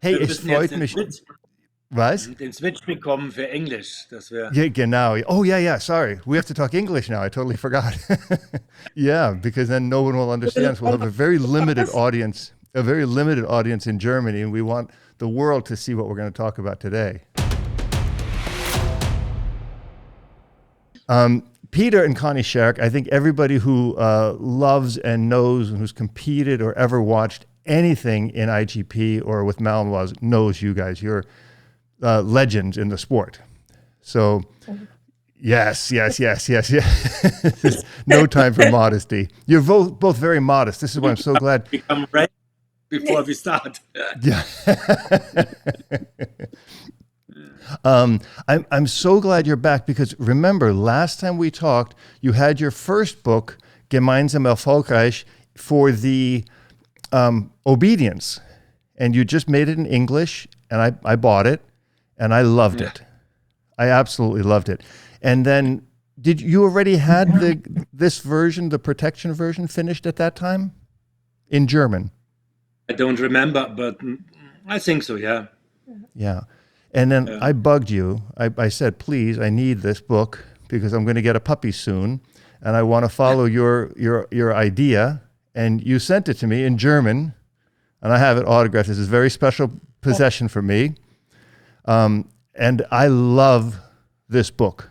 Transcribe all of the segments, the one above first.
Hey, Wir es müssen jetzt freut den mich. Switch, Was? den Switch bekommen für Englisch. Das wäre. Yeah, genau. Oh, yeah, yeah. Sorry. We have to talk English now. I totally forgot. Yeah, because then no one will understand. So we'll have a very limited audience, in Germany, and we want the world to see what we're going to talk about today. Peter and Connie Scherk, I think everybody who loves and knows and who's competed or ever watched anything in IGP or with Malinois knows you guys. You're legends in the sport. So, yes. No time for modesty. You're both very modest. This is why I'm so glad. Become ready before we start. Yeah. I'm so glad you're back because remember, last time we talked, you had your first book, Gemeinsam Erfolgreich, for the obedience. And you just made it in English, and I bought it, and I loved it. I absolutely loved it. And then, did you already had this version, the protection version, finished at that time in German? I don't remember, but I think so. Yeah. Yeah. And then I bugged you. I said, please, I need this book because I'm going to get a puppy soon, and I want to follow your idea. And you sent it to me in German, and I have it autographed. This is a very special possession for me. And I love this book.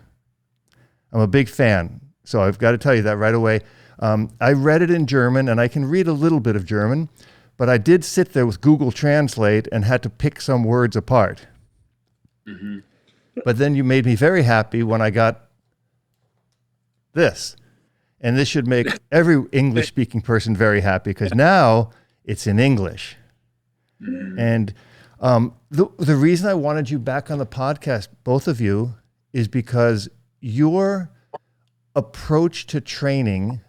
I'm a big fan. So I've got to tell you that right away. I read it in German, and I can read a little bit of German, but I did sit there with Google Translate and had to pick some words apart. Mm-hmm. But then you made me very happy when I got this. And this should make every English-speaking person very happy because now it's in English. Mm-hmm. And the reason I wanted you back on the podcast, both of you, is because your approach to training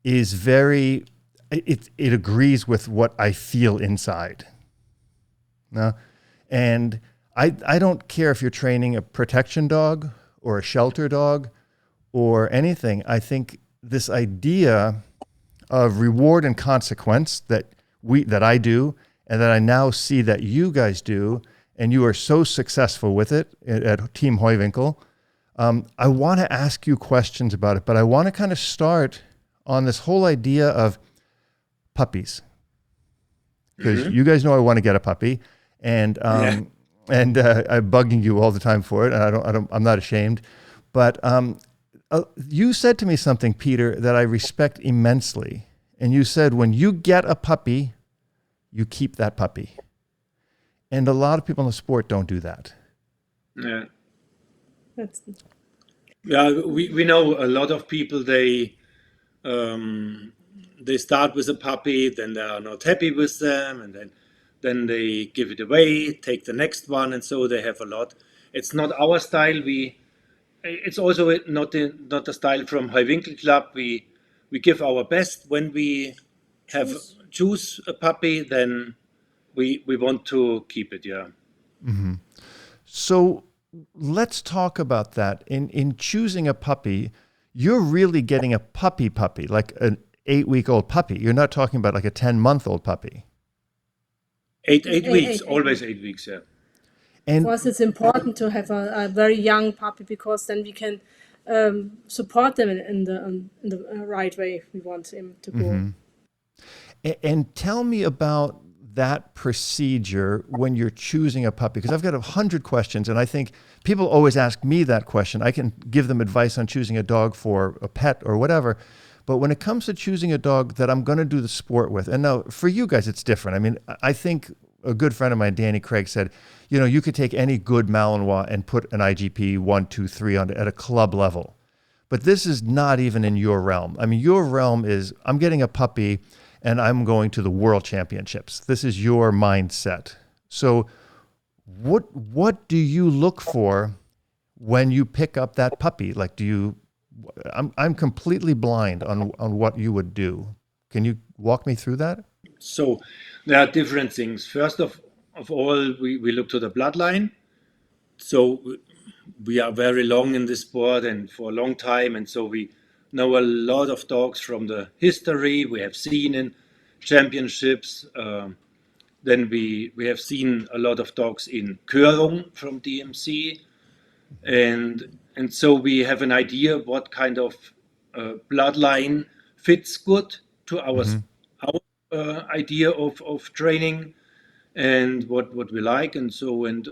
is very, it agrees with what I feel inside. Now, and I don't care if you're training a protection dog or a shelter dog or anything. I think this idea of reward and consequence that I do and that I now see that you guys do, and you are so successful with it at Team Heuwinkel. I want to ask you questions about it, but I want to kind of start on this whole idea of puppies. Because you guys know I want to get a puppy, and I'm bugging you all the time for it, and I'm not ashamed. But you said to me something, Peter, that I respect immensely. And you said, when you get a puppy, you keep that puppy. And a lot of people in the sport don't do that. Yeah. We know a lot of people, they start with a puppy, then they are not happy with them, and then they give it away, take the next one, and so they have a lot. It's not our style. It's also not the style from Heuwinkel Club. We give our best when we choose a puppy, then we want to keep it. Yeah. Mm-hmm. So let's talk about that. In choosing a puppy, you're really getting a puppy, like an 8-week-old puppy. You're not talking about like a 10-month-old puppy. Eight weeks, always 8 weeks, yeah. And for us, it's important to have a very young puppy because then we can support them in the right way we want him to go. Mm-hmm. And tell me about that procedure when you're choosing a puppy, because I've got 100 questions, and I think people always ask me that question. I can give them advice on choosing a dog for a pet or whatever, but when it comes to choosing a dog that I'm going to do the sport with, and now for you guys it's different. I mean, I think a good friend of mine, Danny Craig, said, you know, you could take any good Malinois and put an IGP 1, 2, 3 on at a club level, but this is not even in your realm. I mean, your realm is, I'm getting a puppy and I'm going to the World Championships. This is your mindset. So what do you look for when you pick up that puppy? Like, I'm completely blind on what you would do. Can you walk me through that? So there are different things. First of all, we look to the bloodline. So we are very long in this sport and for a long time. And so we know a lot of dogs from the history we have seen in championships. Then we have seen a lot of dogs in Körung from DMC, and so we have an idea what kind of bloodline fits good to our idea of training and what we like, and so, and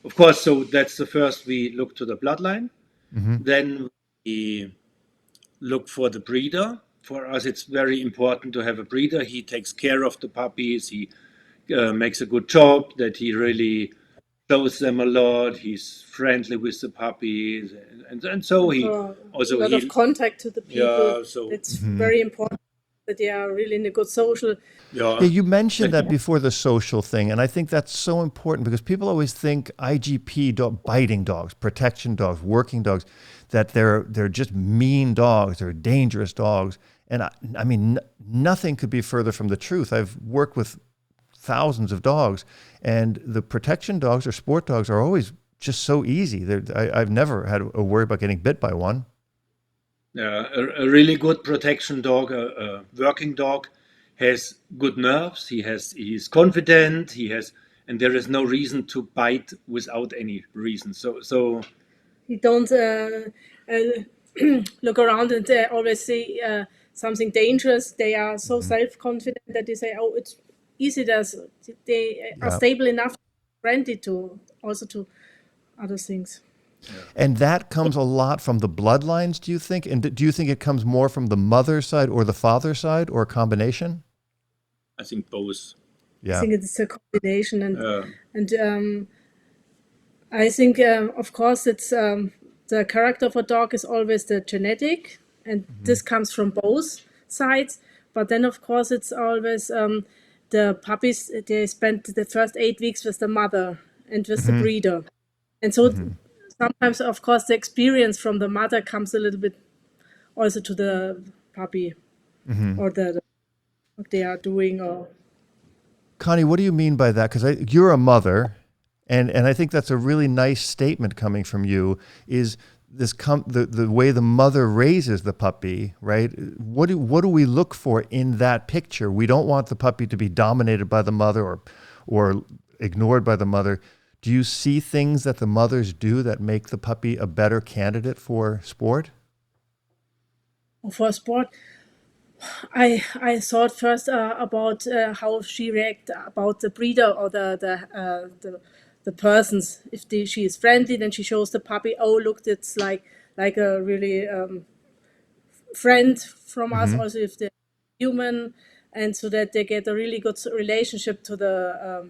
of course, so that's the first. We look to the bloodline, then we look for the breeder. For us, it's very important to have a breeder. He takes care of the puppies. He makes a good job, that he really shows them a lot. He's friendly with the puppies, and so he A also lot of contact to the people. yeah, so It's very important that they are really in a good social. Yeah, you mentioned that before, the social thing, and I think that's so important because people always think IGP biting dogs, protection dogs, working dogs, that they're just mean dogs, they're dangerous dogs. And I mean, nothing could be further from the truth. I've worked with thousands of dogs, and the protection dogs or sport dogs are always just so easy. I've never had a worry about getting bit by one. A really good protection dog, a working dog, has good nerves. He's confident. And there is no reason to bite without any reason. So You don't look around and always see something dangerous. They are so self-confident that they say, "Oh, it's easy." They are stable enough, friendly to also to other things. And that comes a lot from the bloodlines, do you think? And do you think it comes more from the mother's side or the father's side, or a combination? I think both. Yeah. I think it's a combination, and I think, of course, it's the character of a dog is always the genetic, and this comes from both sides. But then, of course, it's always the puppies. They spend the first 8 weeks with the mother and with the breeder, and so sometimes, of course, the experience from the mother comes a little bit also to the puppy or what they are doing. Or Connie, what do you mean by that? Because you're a mother. And I think that's a really nice statement coming from you, is the way the mother raises the puppy, right? What do we look for in that picture? We don't want the puppy to be dominated by the mother or ignored by the mother. Do you see things that the mothers do that make the puppy a better candidate for sport? for sport, I thought first about how she react about the breeder or the persons. If she is friendly, then she shows the puppy, "Oh, look, it's like a really friend from us." Also, if they're human, and so that they get a really good relationship to the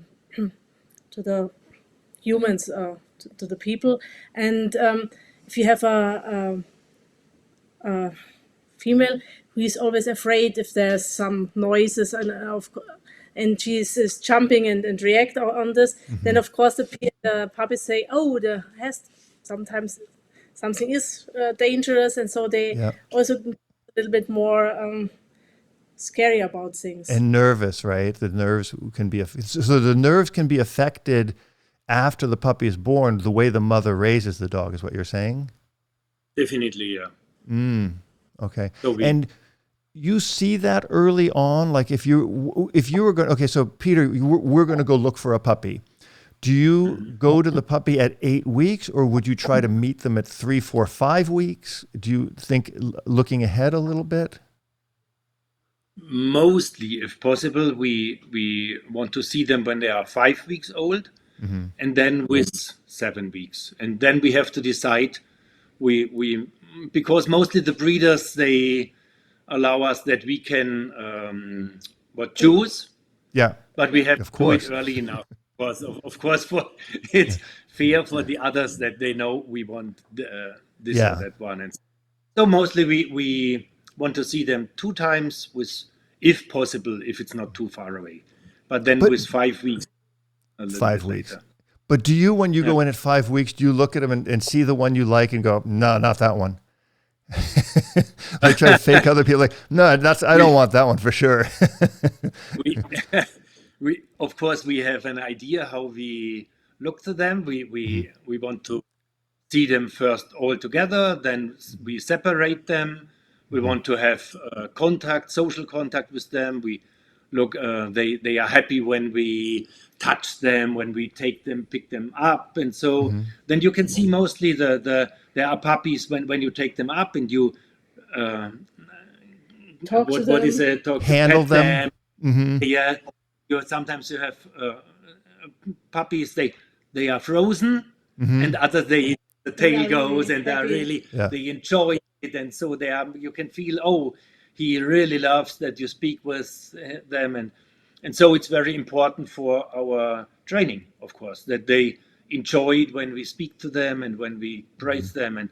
humans, to the people. And if you have a female who is always afraid if there's some noises, and she is jumping and react on this, then of course the puppies say, "Oh, sometimes something is dangerous," and so they also a little bit more scary about things. And nervous, right? The nerves can be so the nerves can be affected after the puppy is born. The way the mother raises the dog is what you're saying. Definitely, yeah. Okay. So and you see that early on, like if you were going, okay, so Peter, we're going to go look for a puppy. Do you go to the puppy at 8 weeks, or would you try to meet them at 3, 4, 5 weeks? Do you think looking ahead a little bit? Mostly, if possible, we want to see them when they are 5 weeks old, and then with 7 weeks, and then we have to decide. We because mostly the breeders, they allow us that we can choose. Yeah, but we have of to do it course. early enough. Of course, for it's fair for the others that they know we want this or that one, and so mostly we want to see them 2 times, with, if possible, if it's not too far away, but then with 5 weeks, a little 5 bit weeks. later. But do you, when you go in at 5 weeks, do you look at them and see the one you like and go, no, not that one? Like try to fake other people, like, no, I don't want that one for sure. we of course we have an idea how we look to them. We want to see them first all together, then we separate them. We want to have social contact with them. We look, they are happy when we touch them, when we pick them up, and so then you can see mostly there are puppies when you take them up and you Talk to what is them. it? Handle them. Yeah, sometimes you have puppies. They are frozen, and others the tail goes and they are really they enjoy it, and so they are. You can feel, oh, he really loves that you speak with them, and so it's very important for our training, of course, that they enjoy it when we speak to them and when we praise them, and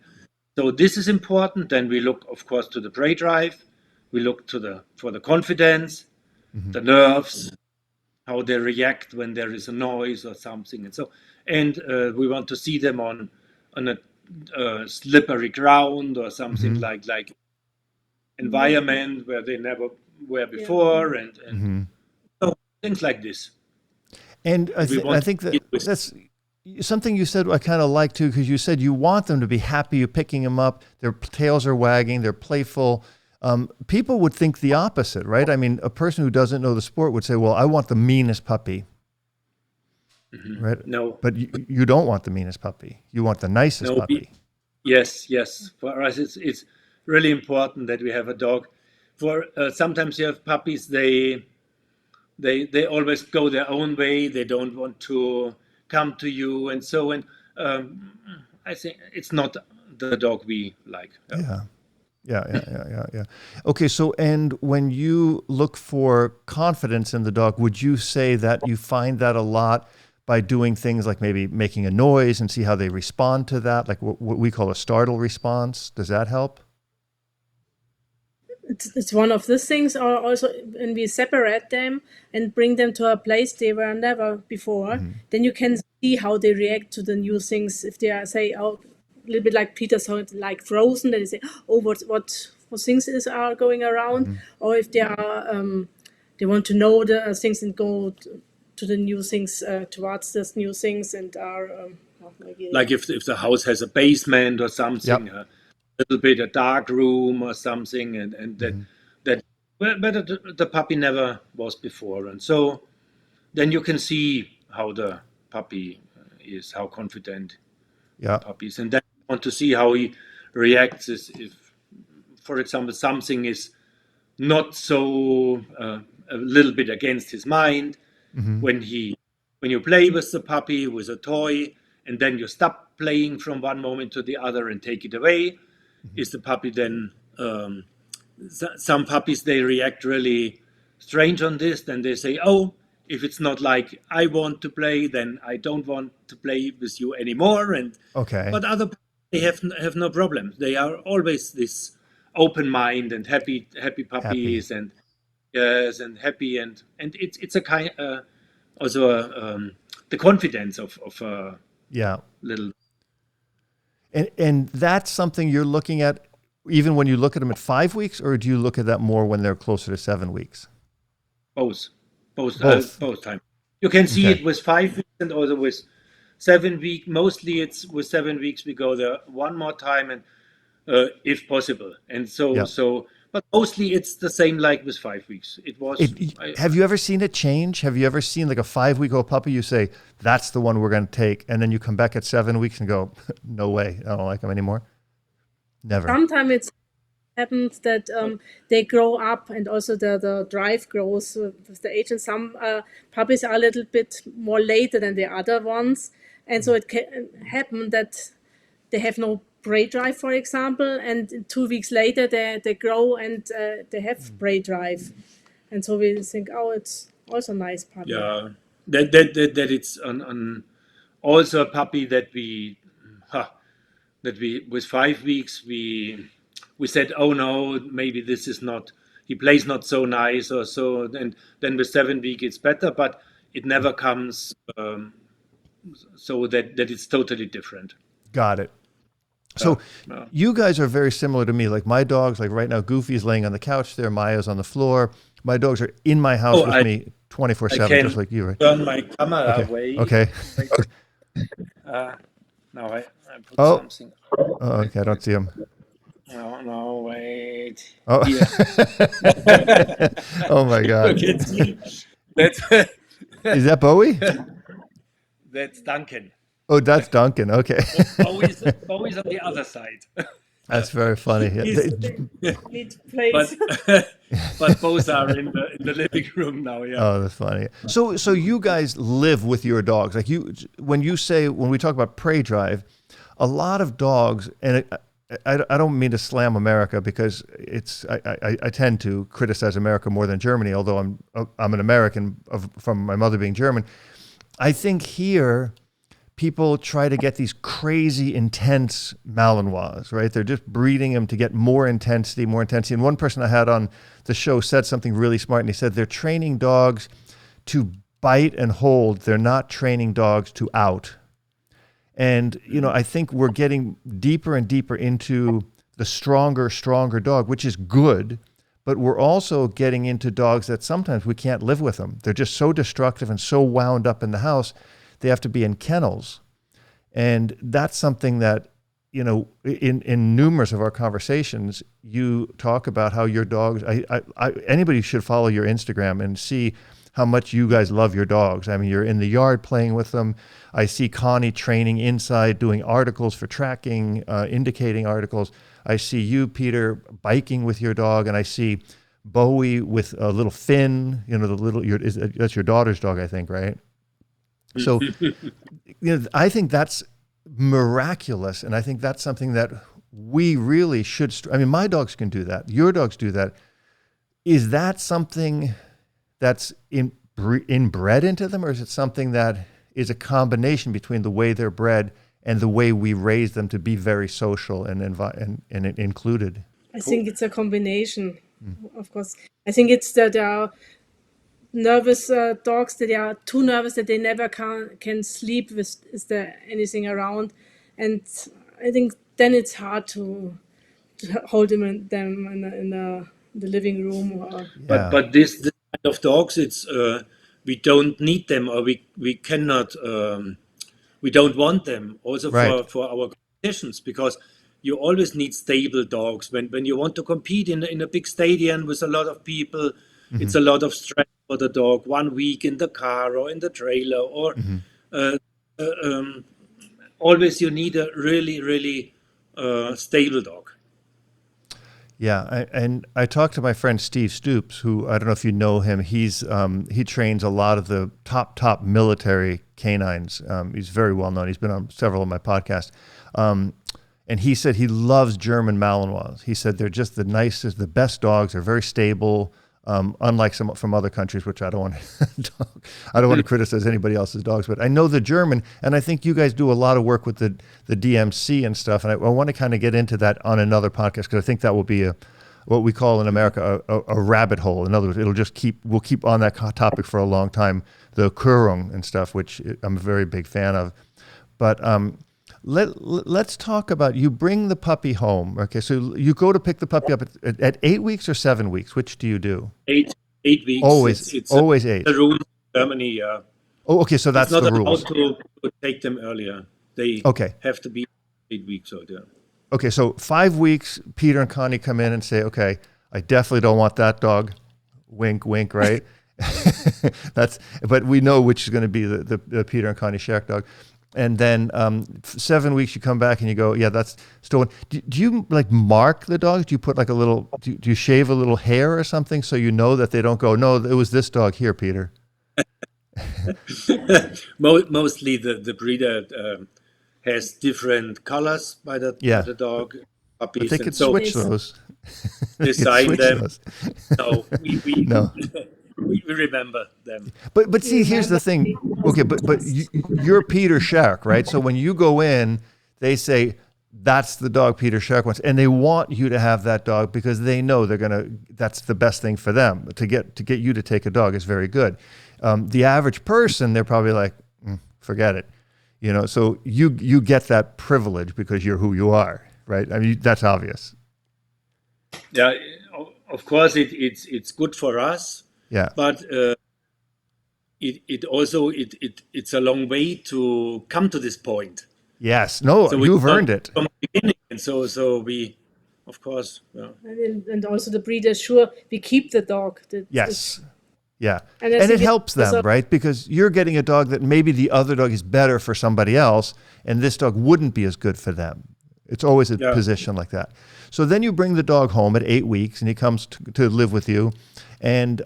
so this is important. Then we look, of course, to the prey drive. We look for the confidence, the nerves, how they react when there is a noise or something, and so we want to see them on a slippery ground or something like environment where they never were before, and so things like this. And I think that's something you said I kind of like too, because you said you want them to be happy. You're picking them up, their tails are wagging, they're playful. People would think the opposite, right? I mean, a person who doesn't know the sport would say, well, I want the meanest puppy. Right? No. But you don't want the meanest puppy. You want the nicest puppy. Yes. For us, it's really important that we have a dog. For sometimes you have puppies, they always go their own way. They don't want to come to you, and so I think it's not the dog we like. Yeah. Okay, so and when you look for confidence in the dog, would you say that you find that a lot by doing things like maybe making a noise and see how they respond to that, like what we call a startle response? Does that help? It's one of these things, or also when we separate them and bring them to a place they were never before, then you can see how they react to the new things. If they are, say, a little bit like Peter, so like frozen, then they say, oh, what things are going around, or if they are they want to know the things and go to the new things, towards these new things, and are like if the house has a basement or something. Little bit a dark room or something, and that where the puppy never was before, and so then you can see how the puppy is, how confident the puppy is, and then you want to see how he reacts if for example something is not so a little bit against his mind, when you play with the puppy with a toy and then you stop playing from one moment to the other and take it away. Is the puppy then? Some puppies, they react really strange on this. Then they say, "Oh, if it's not like I want to play, then I don't want to play with you anymore." And but other they have no problem. They are always this open mind and happy puppies, and yes, and happy, and it's a kind also the confidence of little. And that's something you're looking at even when you look at them at 5 weeks, or do you look at that more when they're closer to 7 weeks? Both times. You can see it with 5 weeks and also with 7 weeks. Mostly it's with 7 weeks we go there one more time, and if possible. And so but mostly it's the same like with 5 weeks. It was. Have you ever seen it change? Have you ever seen like a 5-week-old puppy? You say, that's the one we're going to take. And then you come back at 7 weeks and go, no way, I don't like him anymore. Never. Sometimes it happens that they grow up, and also the drive grows with the age. And some puppies are a little bit more later than the other ones. And so it can happen that they have no prey drive, for example, and 2 weeks later they grow and they have prey drive, and so we think, oh, it's also a nice puppy. Yeah, that it's on also a puppy that we with 5 weeks we said, oh no, maybe this is not, he plays not so nice or so, and then with 7 weeks it's better, but it never comes so that it's totally different. Got it. So you guys are very similar to me. Like my dogs, like right now, Goofy is laying on the couch there. Maya's on the floor. My dogs are in my house with me 24/7, just like you, right? Turn my camera away. Okay. Now I put something. Oh, okay. I don't see him. No, no, wait. Oh, Here. oh my You God. can see. That's Is that Bowie? that's Duncan. Oh, that's Duncan. Okay. Bowie's on the other side. That's very funny. He's, Need but place. but both are in the living room now. Yeah. Oh, that's funny. So you guys live with your dogs. Like when we talk about prey drive, a lot of dogs, and I don't mean to slam America because I tend to criticize America more than Germany, although I'm an American from my mother being German. I think here people try to get these crazy intense Malinois, right? They're just breeding them to get more intensity. And one person I had on the show said something really smart, and he said they're training dogs to bite and hold. They're not training dogs to out. And, I think we're getting deeper and deeper into the stronger dog, which is good, but we're also getting into dogs that sometimes we can't live with them. They're just so destructive and so wound up in the house. They have to be in kennels. And that's something that, in numerous of our conversations, you talk about how your dogs, anybody should follow your Instagram and see how much you guys love your dogs. I mean, you're in the yard playing with them. I see Connie training inside, doing articles for tracking, indicating articles. I see you, Peter, biking with your dog, and I see Bowie with a little Finn. That's your daughter's dog, I think, right? So, I think that's miraculous, and I think that's something that we really should. My dogs can do that. Your dogs do that. Is that something that's inbred into them, or is it something that is a combination between the way they're bred and the way we raise them to be very social and included? I think it's a combination, of course. I think it's that there are nervous dogs that are too nervous that they never can sleep with is there anything around, and I think then it's hard to hold them in the living room. But this kind of dogs, it's we don't need them, or we cannot we don't want them also Right. for our competitions, because you always need stable dogs when you want to compete in a big stadium with a lot of people. It's a lot of stress for the dog. 1 week in the car or in the trailer, or always you need a really stable dog. Yeah, and I talked to my friend Steve Stoops, who I don't know if you know him. He trains a lot of the top military canines. He's very well known. He's been on several of my podcasts. And he said he loves German Malinois. He said they're just the nicest, the best dogs. They're very stable, unlike some from other countries, which I don't want to criticize anybody else's dogs. But I know the German, and I think you guys do a lot of work with the DMC and stuff. And I want to kind of get into that on another podcast, because I think that will be what we call in America a rabbit hole. In other words, we'll keep on that topic for a long time, the Kurung and stuff, which I'm a very big fan of. But let's talk about, you bring the puppy home. Okay, so you go to pick the puppy up at 8 weeks or 7 weeks. Which do you do? 8 weeks. Always 8. The rule in Germany. Yeah. Oh, okay. So that's it's not the rules. allowed to take them earlier. They have to be 8 weeks old. Yeah. Okay, so 5 weeks. Peter and Connie come in and say, "Okay, I definitely don't want that dog." Wink, wink. Right. But we know which is going to be the Peter and Connie Scherk dog. And then 7 weeks, you come back and you go, yeah, that's stolen. Do you like mark the dogs? Do you put like a little? Do you shave a little hair or something so you know that they don't go? No, it was this dog here, Peter. Mostly the breeder has different colors by the dog. Puppies, but they could switch those. Design them. Those. No, no. We remember them. But see, here's the thing. Okay, but you're Peter Scherk, right? So when you go in, they say that's the dog Peter Scherk wants, and they want you to have that dog because they know that's the best thing for them. To get you to take a dog is very good. The average person, they're probably like, forget it, So you get that privilege because you're who you are, right? I mean, that's obvious. Yeah, of course it's good for us. Yeah, but it also it's a long way to come to this point. Yes, no, so you've earned it from the beginning, and so we of course. Yeah. And also the breeder, sure, we keep the dog. Yes. Yeah. And I And it think helps them, also, right? Because you're getting a dog that maybe the other dog is better for somebody else, and this dog wouldn't be as good for them. It's always a Yeah. position like that. So then you bring the dog home at 8 weeks, and he comes to live with you. And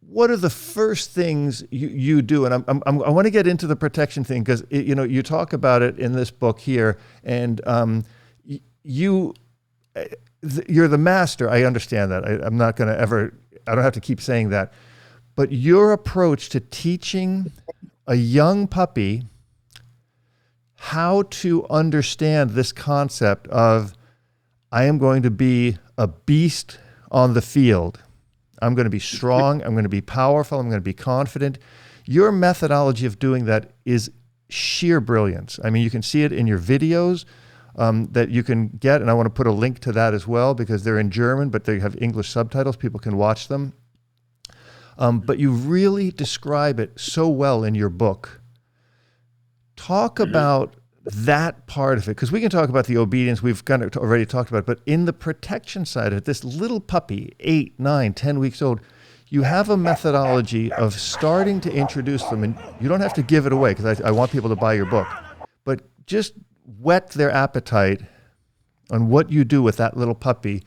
what are the first things you do? And I want to get into the protection thing because you talk about it in this book here, and you're the master. I understand that. I'm not going to ever. I don't have to keep saying that. But your approach to teaching a young puppy how to understand this concept of I am going to be a beast on the field. I'm going to be strong. I'm going to be powerful. I'm going to be confident. Your methodology of doing that is sheer brilliance. I mean, you can see it in your videos that you can get, and I want to put a link to that as well because they're in German, but they have English subtitles. People can watch them. But you really describe it so well in your book. Talk about that part of it, because we can talk about the obedience. We've kind of already talked about it, but in the protection side of it, this little puppy, 8, 9, 10 weeks old, you have a methodology of starting to introduce them, and you don't have to give it away because I want people to buy your book, but just whet their appetite on what you do with that little puppy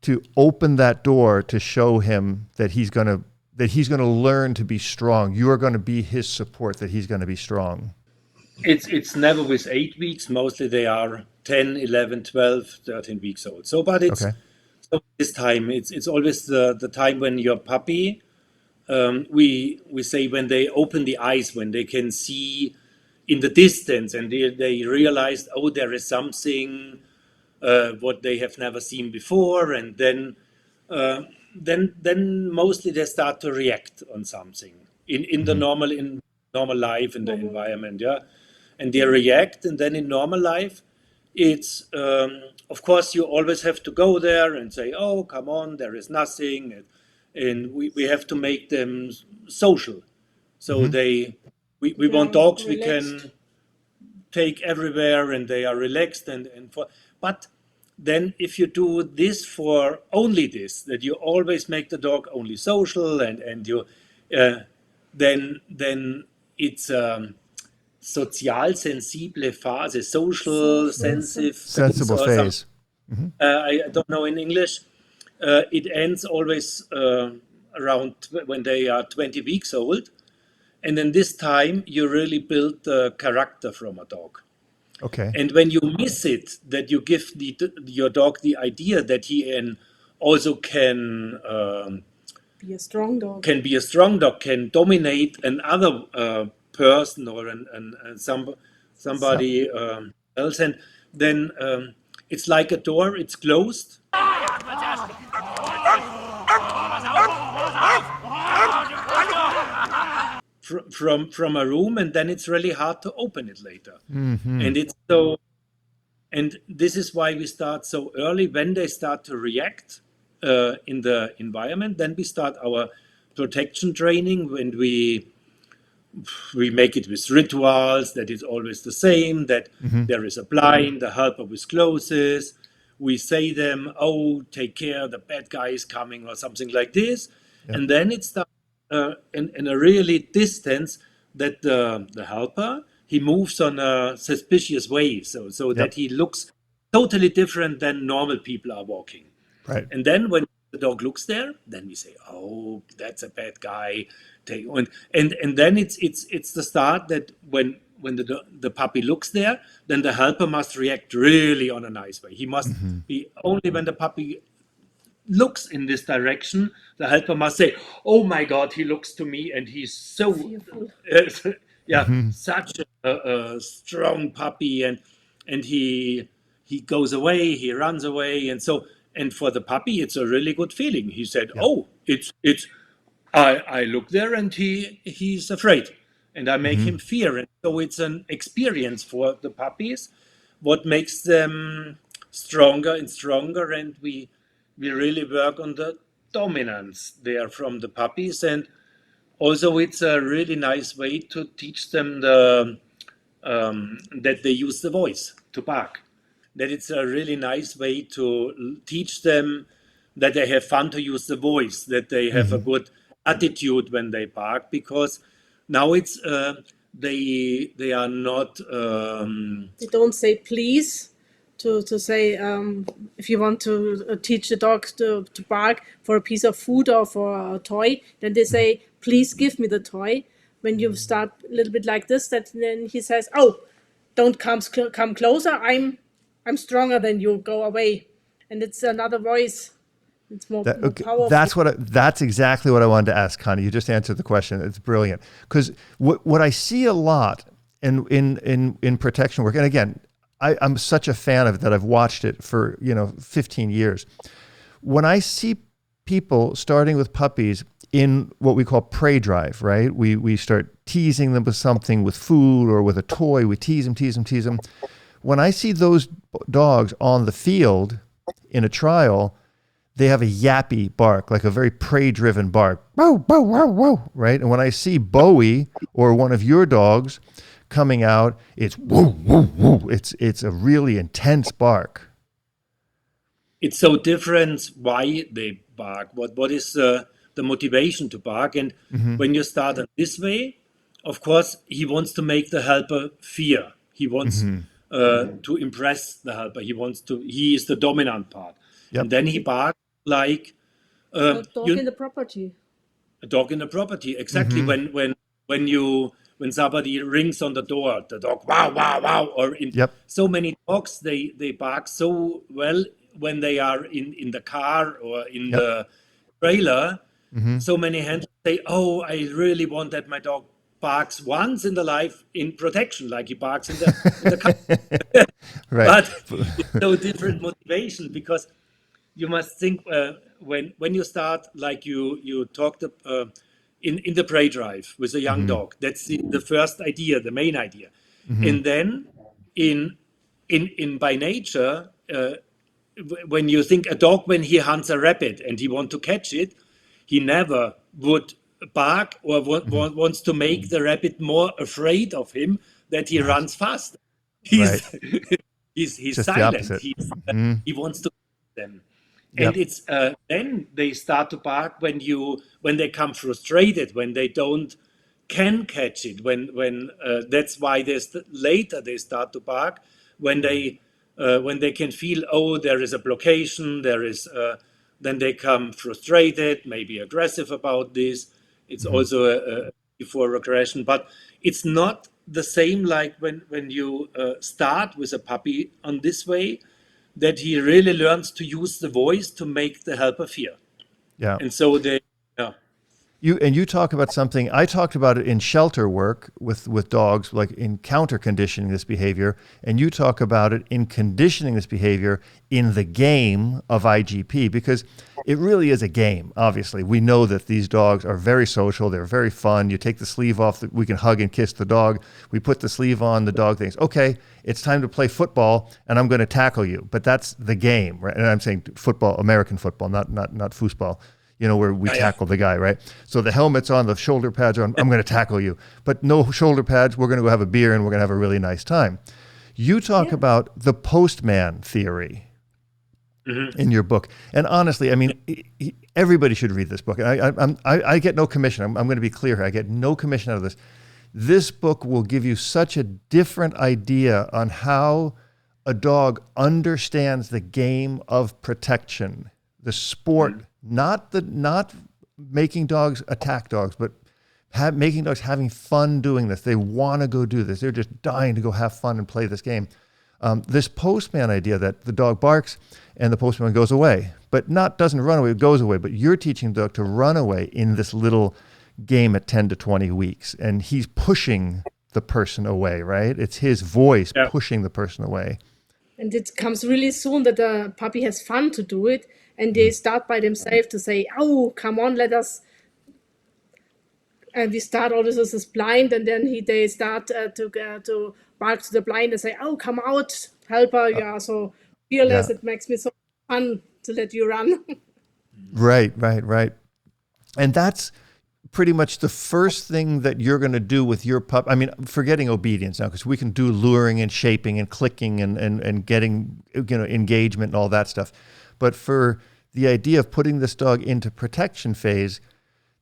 to open that door to show him that he's going to learn to be strong. You are going to be his support, that he's going to be strong. It's never with 8 weeks. Mostly they are 10, 11, 12, 13 weeks old. So, but it's Okay. so this time. It's always the time when your puppy, we say when they open the eyes, when they can see in the distance, and they realize, oh, there is something what they have never seen before, and then mostly they start to react on something in the normal life, in the environment, yeah, and they react, and then in normal life, it's of course you always have to go there and say, oh, come on, there is nothing, and we have to make them social, so we want dogs we relaxed. can take everywhere and they are relaxed but then if you do this for only this, that you always make the dog only social and you then it's sozial sensible phase, social sensitive phase Sensible or phase. I don't know in English. It ends always around when they are 20 weeks old. And in this time, you really build the character from a dog. Okay. And when you miss it, that you give your dog the idea that he also can Be a strong dog. can be a strong dog, can dominate another person or somebody else, and then it's like a door. It's closed. From a room, and then it's really hard to open it later. And it's so, and this is why we start so early. When they start to react in the environment, then we start our protection training, when we make it with rituals, that it's always the same, that there is a blind, a helper with clothes. We say them, oh, take care, the bad guy is coming, or something like this. Yep. And then it starts in a really distance, that the helper, he moves on a suspicious way, so that he looks totally different than normal people are walking. Right. And then when the dog looks there, then we say, oh, that's a bad guy. And then it's the start, that when the puppy looks there, then the helper must react really on a nice way. He must be, only when the puppy looks in this direction, the helper must say, oh my God, he looks to me and he's so such a strong puppy, and he goes away, he runs away, and so, and for the puppy it's a really good feeling. He said, oh, it's I look there and he's afraid, and I make him fear, and so it's an experience for the puppies, what makes them stronger and stronger, and we really work on the dominance there from the puppies. And also it's a really nice way to teach them that they use the voice to bark. that it's a really nice way to teach them that they have fun to use the voice, that they have a good attitude when they bark, because now it's they are not They don't say please to say if you want to teach the dog to bark for a piece of food or for a toy, then they say please give me the toy. When you start a little bit like this, that then he says, oh, don't come closer, I'm stronger than you, go away. And it's another voice. It's more powerful. That's exactly what I wanted to ask, Connie. You just answered the question. It's brilliant. Because what I see a lot in protection work, and again, I'm such a fan of it that I've watched it for 15 years. When I see people starting with puppies in what we call prey drive, right? We start teasing them with something, with food or with a toy. We tease them. When I see those dogs on the field in a trial, they have a yappy bark, like a very prey-driven bark. Whoa, whoa, whoa, whoa, right? And when I see Bowie or one of your dogs coming out, it's whoa, whoa, whoa. It's a really intense bark. It's so different why they bark. What is the motivation to bark? And when you start in this way, of course, he wants to make the helper fear. He wants to impress the helper. He is the dominant part. Yep. And then he barks like a dog in the property. A dog in the property, exactly. When somebody rings on the door, the dog wow wow wow. Or so many dogs, they bark so well when they are in the car or in the trailer. So many handlers say, "Oh, I really want that my dog barks once in the life in protection, like he barks in the car." Right. But it's so different motivation, because you must think when you start, like you talked in the prey drive with a young dog. That's the first idea, the main idea, and then in by nature, when you think a dog, when he hunts a rabbit and he wants to catch it, he never would bark or wants to make the rabbit more afraid of him, that he runs fast. He's silent. He wants to catch them. And it's then they start to bark when they come frustrated, when they can catch it. When that's why later they start to bark when they can feel, oh, there is a blockation. Then they come frustrated, maybe aggressive about this. It's also a before aggression, but it's not the same like when you start with a puppy on this way, that he really learns to use the voice to make the helper fear. Yeah. And so you talk about something, I talked about it in shelter work with dogs, like in counter conditioning this behavior, and you talk about it in conditioning this behavior in the game of IGP, because it really is a game. Obviously, we know that these dogs are very social, they're very fun. You take the sleeve off, we can hug and kiss the dog. We put the sleeve on, the dog thinks, okay, it's time to play football, and I'm going to tackle you. But that's the game, right? And I'm saying football, American football, not foosball. Where we tackle the guy, right? So the helmet's on, the shoulder pads are on, I'm going to tackle you. But no shoulder pads, we're going to go have a beer and we're going to have a really nice time. You talk about the postman theory in your book. And honestly, I mean, everybody should read this book. And I get no commission. I'm going to be clear here. I get no commission out of this. This book will give you such a different idea on how a dog understands the game of protection, the sport, not making dogs attack dogs, but making dogs having fun doing this. They want to go do this. They're just dying to go have fun and play this game. This postman idea that the dog barks and the postman goes away, but doesn't run away, it goes away. But you're teaching the dog to run away in this little game at 10 to 20 weeks. And he's pushing the person away, right? It's his voice pushing the person away. And it comes really soon that the puppy has fun to do it. And they start by themselves to say, oh, come on, let us. And we start all this blind, and then they start to bark to the blind and say, oh, come out, helper, you are so fearless. It makes me so fun to let you run. Right. And that's pretty much the first thing that you're going to do with your pup, I mean, forgetting obedience now, because we can do luring and shaping and clicking and getting, engagement and all that stuff. But for the idea of putting this dog into protection phase,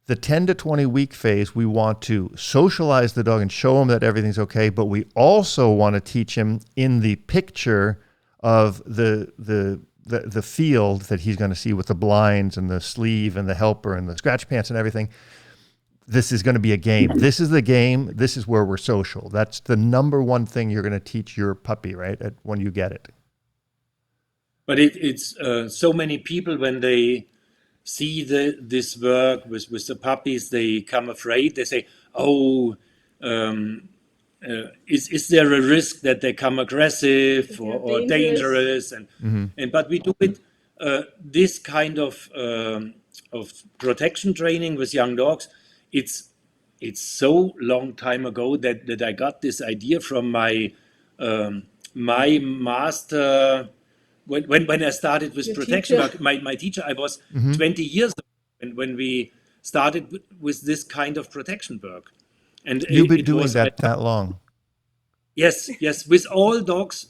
the 10 to 20 week phase, we want to socialize the dog and show him that everything's okay. But we also want to teach him in the picture of the field that he's going to see with the blinds and the sleeve and the helper and the scratch pants and everything. This is going to be a game. This is the game. This is where we're social. That's the number one thing you're going to teach your puppy, right, when you get it. But it's so many people, when they see this work with the puppies, they come afraid. They say, oh, is there a risk that they come aggressive or dangerous? And but we do it, this kind of protection training with young dogs. It's so long time ago that I got this idea from my master when I started with protection work. My teacher, I was 20 years old when we started with this kind of protection work. And you've been doing that long? Yes, with all dogs.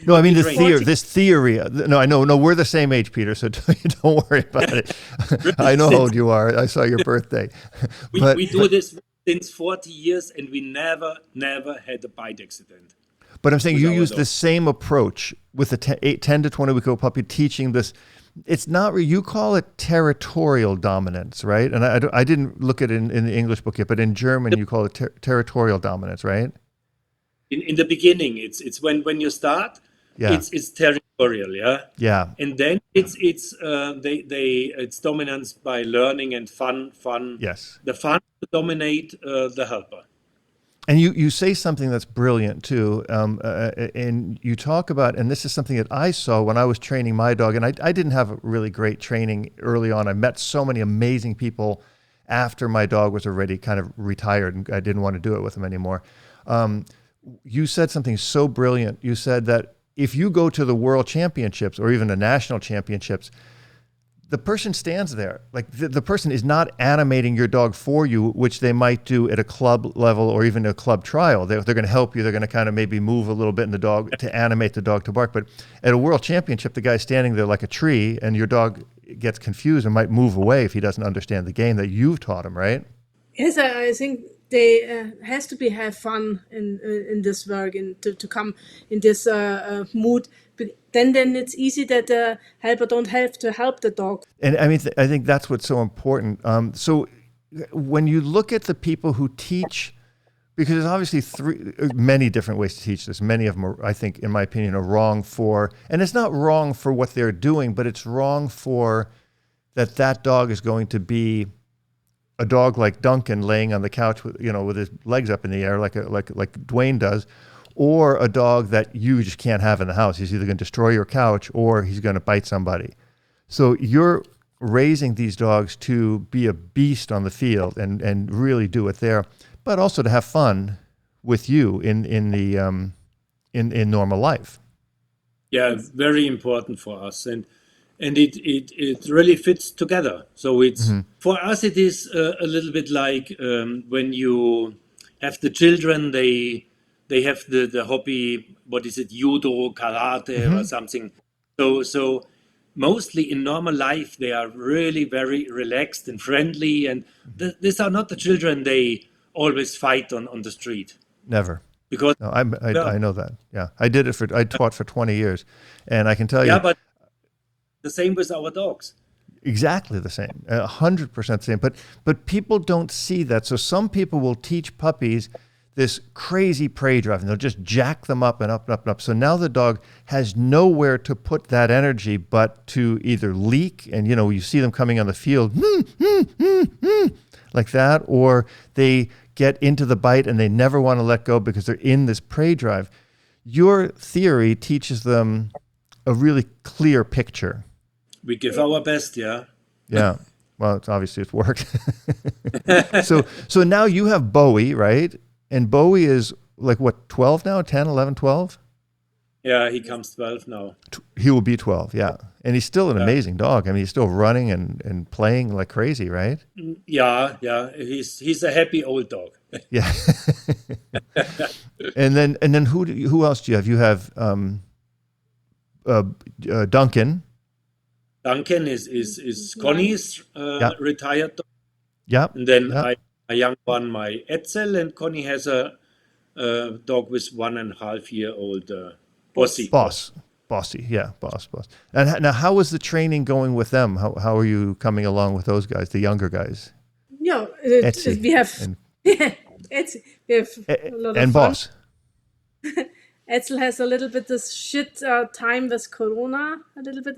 No, I mean this theory. No, I know. No, we're the same age, Peter. So don't worry about it. I know how old you are. I saw your birthday. We do this since 40 years, and we never had a bite accident. But I'm saying you use the same approach with the 10 to 20 week old puppy, teaching this. It's not, you call it territorial dominance, right? And I didn't look at it in the English book yet, but in German you call it territorial dominance, right? In the beginning, it's when you start, it's territorial, yeah, and then it's dominance by learning and fun. Yes, the fun to dominate the helper. And you say something that's brilliant too, and you talk about, and this is something that I saw when I was training my dog, and I didn't have a really great training early on. I met so many amazing people after my dog was already kind of retired, and I didn't want to do it with him anymore. You said something so brilliant. You said that if you go to the world championships or even the national championships, the person stands there. Like the person is not animating your dog for you, which they might do at a club level or even a club trial. They're going to help you. They're going to kind of maybe move a little bit in the dog to animate the dog to bark. But at a world championship, the guy's standing there like a tree, and your dog gets confused and might move away if he doesn't understand the game that you've taught him, right? Yes, I think they has to have fun in this work and to come in this mood. But then it's easy that the helper don't have to help the dog. And I mean, I think that's what's so important. So when you look at the people who teach, because there's obviously many different ways to teach this. Many of them are, I think, in my opinion, are wrong for, and it's not wrong for what they're doing, but it's wrong for that dog is going to be a dog like Duncan laying on the couch with his legs up in the air like Dwayne does, or a dog that you just can't have in the house. He's either going to destroy your couch or he's going to bite somebody. So you're raising these dogs to be a beast on the field and really do it there, but also to have fun with you in normal life. Yeah, very important for us, and it really fits together. So it's for us, it is a little bit like when you have the children, they have the hobby, what is it, judo, karate or something. So mostly in normal life, they are really very relaxed and friendly. And these are not the children they always fight on the street. Never. Because I know that. Yeah, I taught for 20 years, and I can tell you. Yeah, but the same with our dogs. Exactly the same, 100% the same. But people don't see that. So some people will teach puppies this crazy prey drive, and they'll just jack them up and up and up and up. So now the dog has nowhere to put that energy but to either leak, and you see them coming on the field like that, or they get into the bite and they never want to let go because they're in this prey drive. Your theory teaches them a really clear picture. We give our best, yeah. Yeah. Well, it's worked. So now you have Bowie, right? And Bowie is like what, 12 now? 10, 11, 12? Yeah, he comes 12 now. He will be 12, yeah. And he's still an amazing dog. I mean, he's still running and playing like crazy, right? Yeah, he's a happy old dog. Yeah. And then who else do you have? You have Duncan. Duncan is Connie's retired dog. Yeah. And then a young one, my Etzel, and Connie has a dog with 1.5-year-old Bossy. Bossy, yeah, boss. And now, how is the training going with them? How are you coming along with those guys, the younger guys? Yeah, Etsy we have Etsy. We have a lot of fun. Boss. Etzel has a little bit this shit time with Corona. A little bit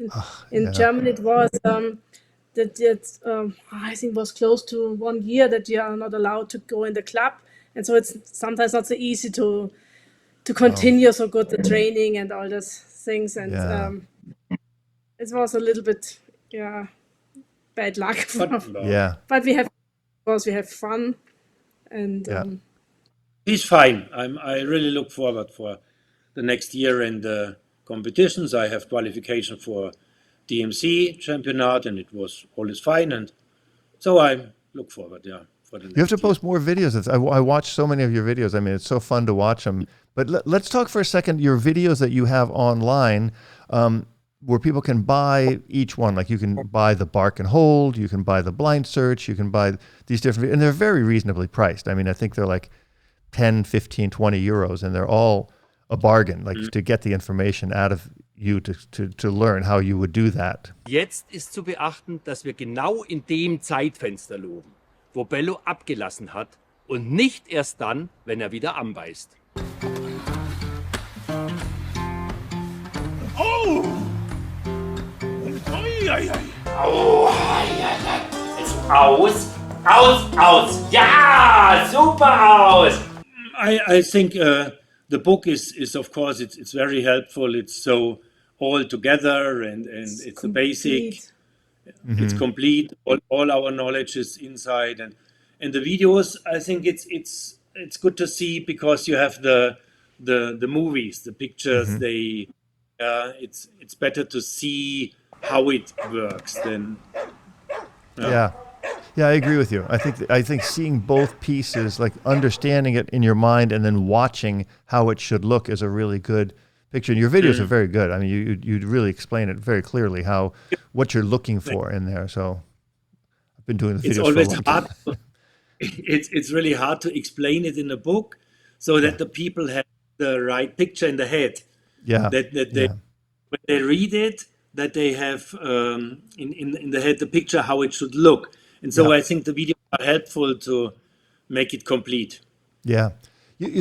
in Germany, it was I think it was close to 1 year that you are not allowed to go in the club, and so it's sometimes not so easy to continue so good the training and all those things, and it was a little bit bad luck. But we have fun, and he's fine. I really look forward for the next year in the competitions. I have qualification for DMC championate, and it was always fine, and so I look forward for the next You have to post more videos. I watch so many of your videos. I mean, it's so fun to watch them. But let's talk for a second, your videos that you have online, where people can buy each one. Like you can buy the Bark and Hold, you can buy the Blind Search, you can buy these different, and they're very reasonably priced. I mean, I think they're like 10, 15, 20 euros, and they're all a bargain, like to get the information out of you to learn how you would do that. Jetzt ist zu beachten, dass wir genau in dem Zeitfenster loben, wo Bello abgelassen hat und nicht erst dann, wenn er wieder anbeißt. Oh! Oh, jetzt aus. Ja, super aus. I think the book is of course it's very helpful. It's so all together and it's a basic. It's complete. All our knowledge is inside, and the videos. I think it's good to see because you have the movies, the pictures. It's better to see how it works than. Yeah, I agree with you. I think seeing both pieces, like understanding it in your mind and then watching how it should look, is a really good picture. And your videos are very good. I mean, you really explain it very clearly what you're looking for in there. So I've been doing the videos. It's always for a long hard. time. It's really hard to explain it in a book, so that the people have the right picture in the head. Yeah. That they when they read it, that they have in the head the picture how it should look. And so I think the videos are helpful to make it complete. Yeah.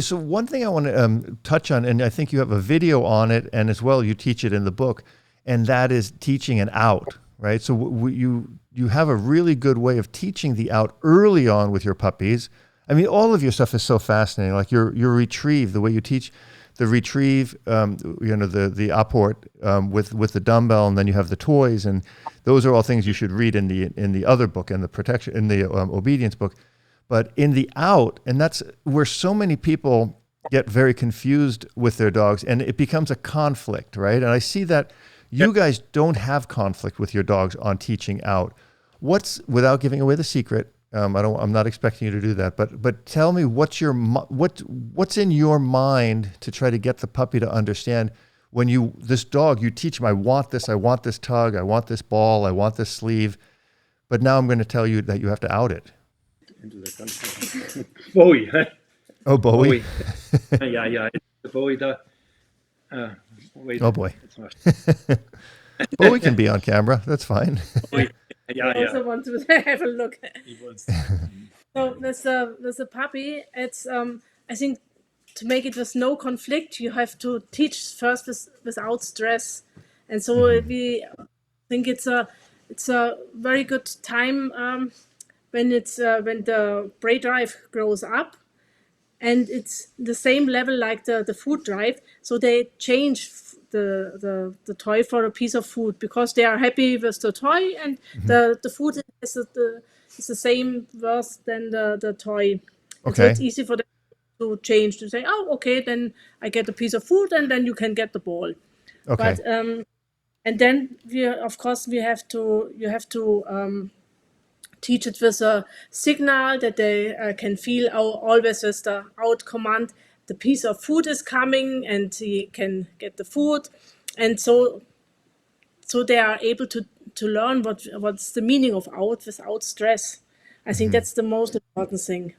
So one thing I want to touch on, and I think you have a video on it, and as well you teach it in the book, and that is teaching an out, right? So you have a really good way of teaching the out early on with your puppies. I mean, all of your stuff is so fascinating. Like your retrieve, the way you teach the retrieve, the apport with the dumbbell, and then you have the toys, and those are all things you should read in the other book, in the protection, in the obedience book. But in the out, and that's where so many people get very confused with their dogs, and it becomes a conflict, right? And I see that you guys don't have conflict with your dogs on teaching out. Without giving away the secret, I'm not expecting you to do that, but tell me what's in your mind to try to get the puppy to understand when this dog, you teach him, I want this tug, I want this ball, I want this sleeve, but now I'm going to tell you that you have to out it. Bowie. Oh, Bowie. Yeah. Bowie da. Wait. Oh boy. Bowie can be on camera. That's fine. Yeah. I also want to have a look. So with the puppy, it's I think to make it with no conflict, you have to teach first without stress, and so we think it's a very good time when the prey drive grows up, and it's the same level like the food drive. So they change the toy for a piece of food because they are happy with the toy, and the food is the same worth than the toy. Okay. So it's easy for them to change, to say, oh, okay, then I get a piece of food and then you can get the ball. Okay. But And then we have to teach it with a signal that they can feel always with the out command. The piece of food is coming, and he can get the food, and so they are able to learn what's the meaning of out without stress. I think that's the most important thing.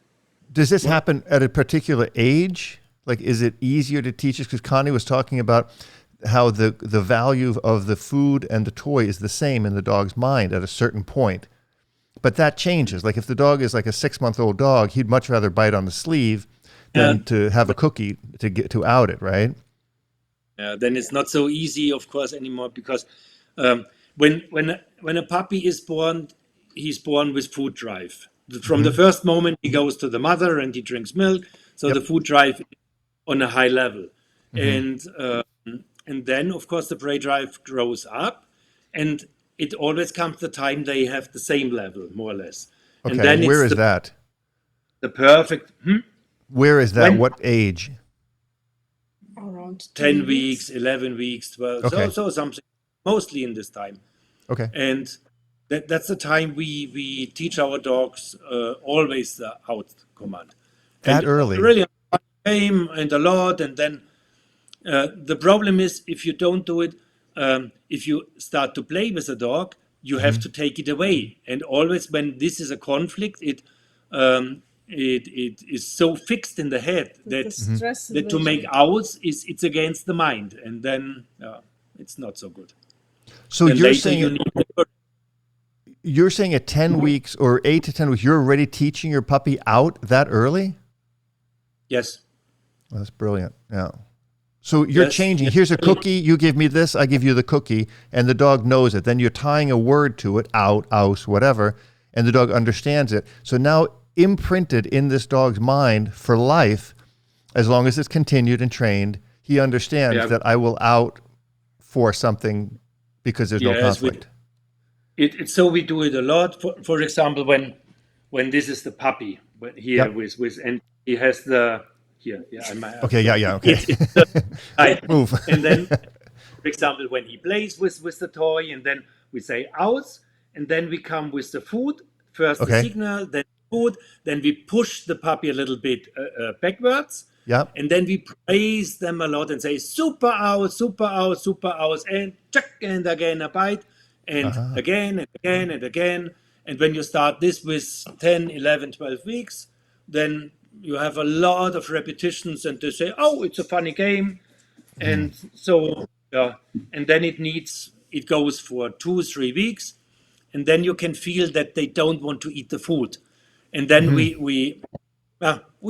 Does this happen at a particular age? Like, is it easier to teach this? Because Connie was talking about how the value of the food and the toy is the same in the dog's mind at a certain point. But that changes. Like, if the dog is like a 6-month-old dog, he'd much rather bite on the sleeve than to have a cookie to out it, right? Yeah, then it's not so easy, of course, anymore, because when a puppy is born, he's born with food drive. From the first moment, he goes to the mother and he drinks milk, so the food drive is on a high level. And then, of course, the prey drive grows up, and it always comes the time they have the same level, more or less. Okay, and then where is that? The perfect... Where is that? What age? Around 10 weeks, 11 weeks, 12, Okay. so something, mostly in this time. Okay. And that's the time we teach our dogs always the out command. That and early? Really game and a lot, and then the problem is if you don't do it, if you start to play with a dog, you have to take it away. And always when this is a conflict, it is so fixed in the head that to make outs it's against the mind, and then it's not so good. So and you're saying you're saying at 10 weeks or 8 to 10 weeks, you're already teaching your puppy out that early? Yes. Well, that's brilliant. Yeah. So you're changing. Here's a cookie. You give me this. I give you the cookie, and the dog knows it. Then you're tying a word to it, out, aus, whatever, and the dog understands it. So now imprinted in this dog's mind for life, as long as it's continued and trained, he understands that I will out for something because there's no conflict. It's so we do it a lot. For example, when this is the puppy, but here with and he has the here. Okay. Move. And then, for example, when he plays with the toy, and then we say out, and then we come with the food first, the signal, then food, then we push the puppy a little bit backwards. Yeah. And then we praise them a lot and say super out, super out, super out, and check, and again a bite, and again and again and again. And when you start this with 10, 11, 12 weeks, then you have a lot of repetitions, and they say, oh, it's a funny game. And so, and then it goes for 2-3 weeks, and then you can feel that they don't want to eat the food. And then we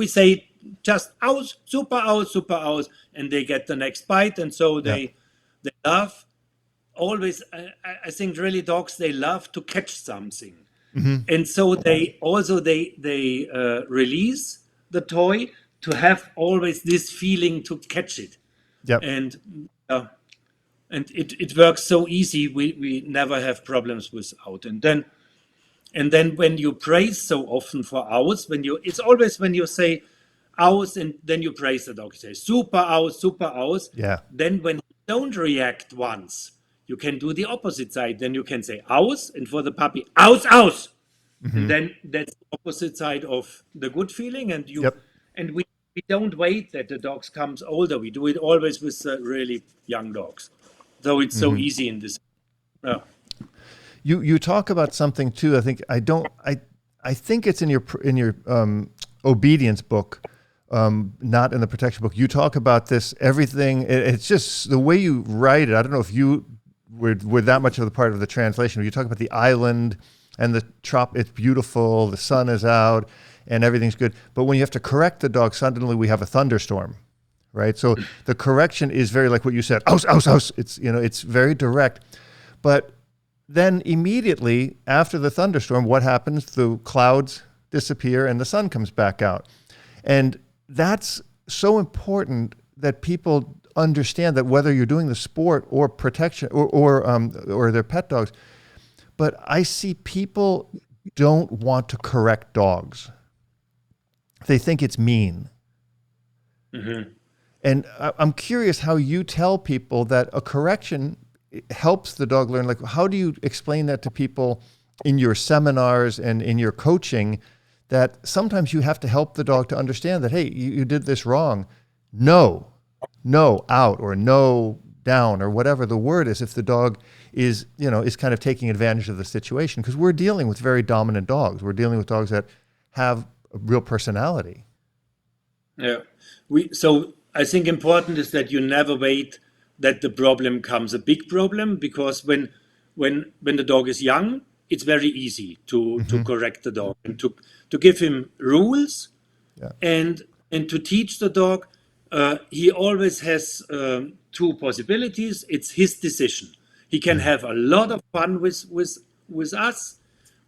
say just out, super out, and they get the next bite, and so they love. Always, I think really dogs, they love to catch something, and so they release the toy to have always this feeling to catch it. Yep. And it works so easy. We never have problems with out, and then when you praise so often for outs, it's always when you say outs and then you praise the dog, you say super outs. Yeah. Then when you don't react once, you can do the opposite side. Then you can say outs, and for the puppy, outs. And then that's the opposite side of the good feeling. And and we don't wait that the dogs comes older. We do it always with really young dogs. So it's so easy in this. You talk about something too. I think it's in your obedience book, not in the protection book. You talk about this everything. It's just the way you write it. I don't know if you were that much of the part of the translation. You talk about the island and the trop. It's beautiful. The sun is out and everything's good. But when you have to correct the dog, suddenly we have a thunderstorm, right? So the correction is very like what you said. Aus. It's very direct, but then immediately after the thunderstorm, what happens? The clouds disappear and the sun comes back out. And that's so important that people understand that whether you're doing the sport or protection or their pet dogs. But I see people don't want to correct dogs. They think it's mean. And I'm curious how you tell people that a correction it helps the dog learn? Like, how do you explain that to people in your seminars and in your coaching, that sometimes you have to help the dog to understand that, hey, you did this wrong. No, out, or no, down, or whatever the word is, if the dog is, is kind of taking advantage of the situation, because we're dealing with very dominant dogs. We're dealing with dogs that have a real personality. Yeah. So I think important is that you never wait that the problem comes a big problem, because when the dog is young, it's very easy to correct the dog and to give him rules, and to teach the dog. He always has two possibilities. It's his decision. He can have a lot of fun with us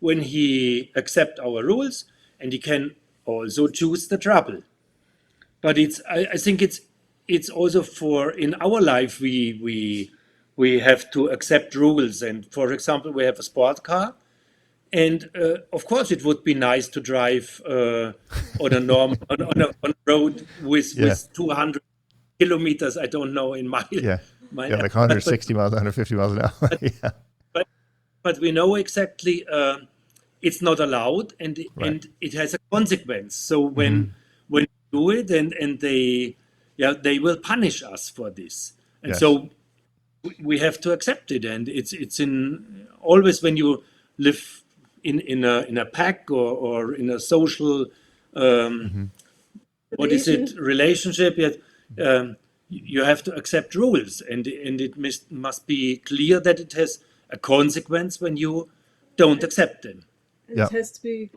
when he accepts our rules, and he can also choose the trouble. But I think it's also for in our life we have to accept rules. And for example, we have a sport car, and of course it would be nice to drive on a road with 200 kilometers. I don't know in mile. Like 160 miles, 150 miles an hour. But we know exactly it's not allowed, and it has a consequence. So when we do it, and they will punish us for this, and so we have to accept it. And it's in always when you live in a pack or in a social relationship. You have to accept rules, and it must be clear that it has a consequence when you don't accept them. It has to be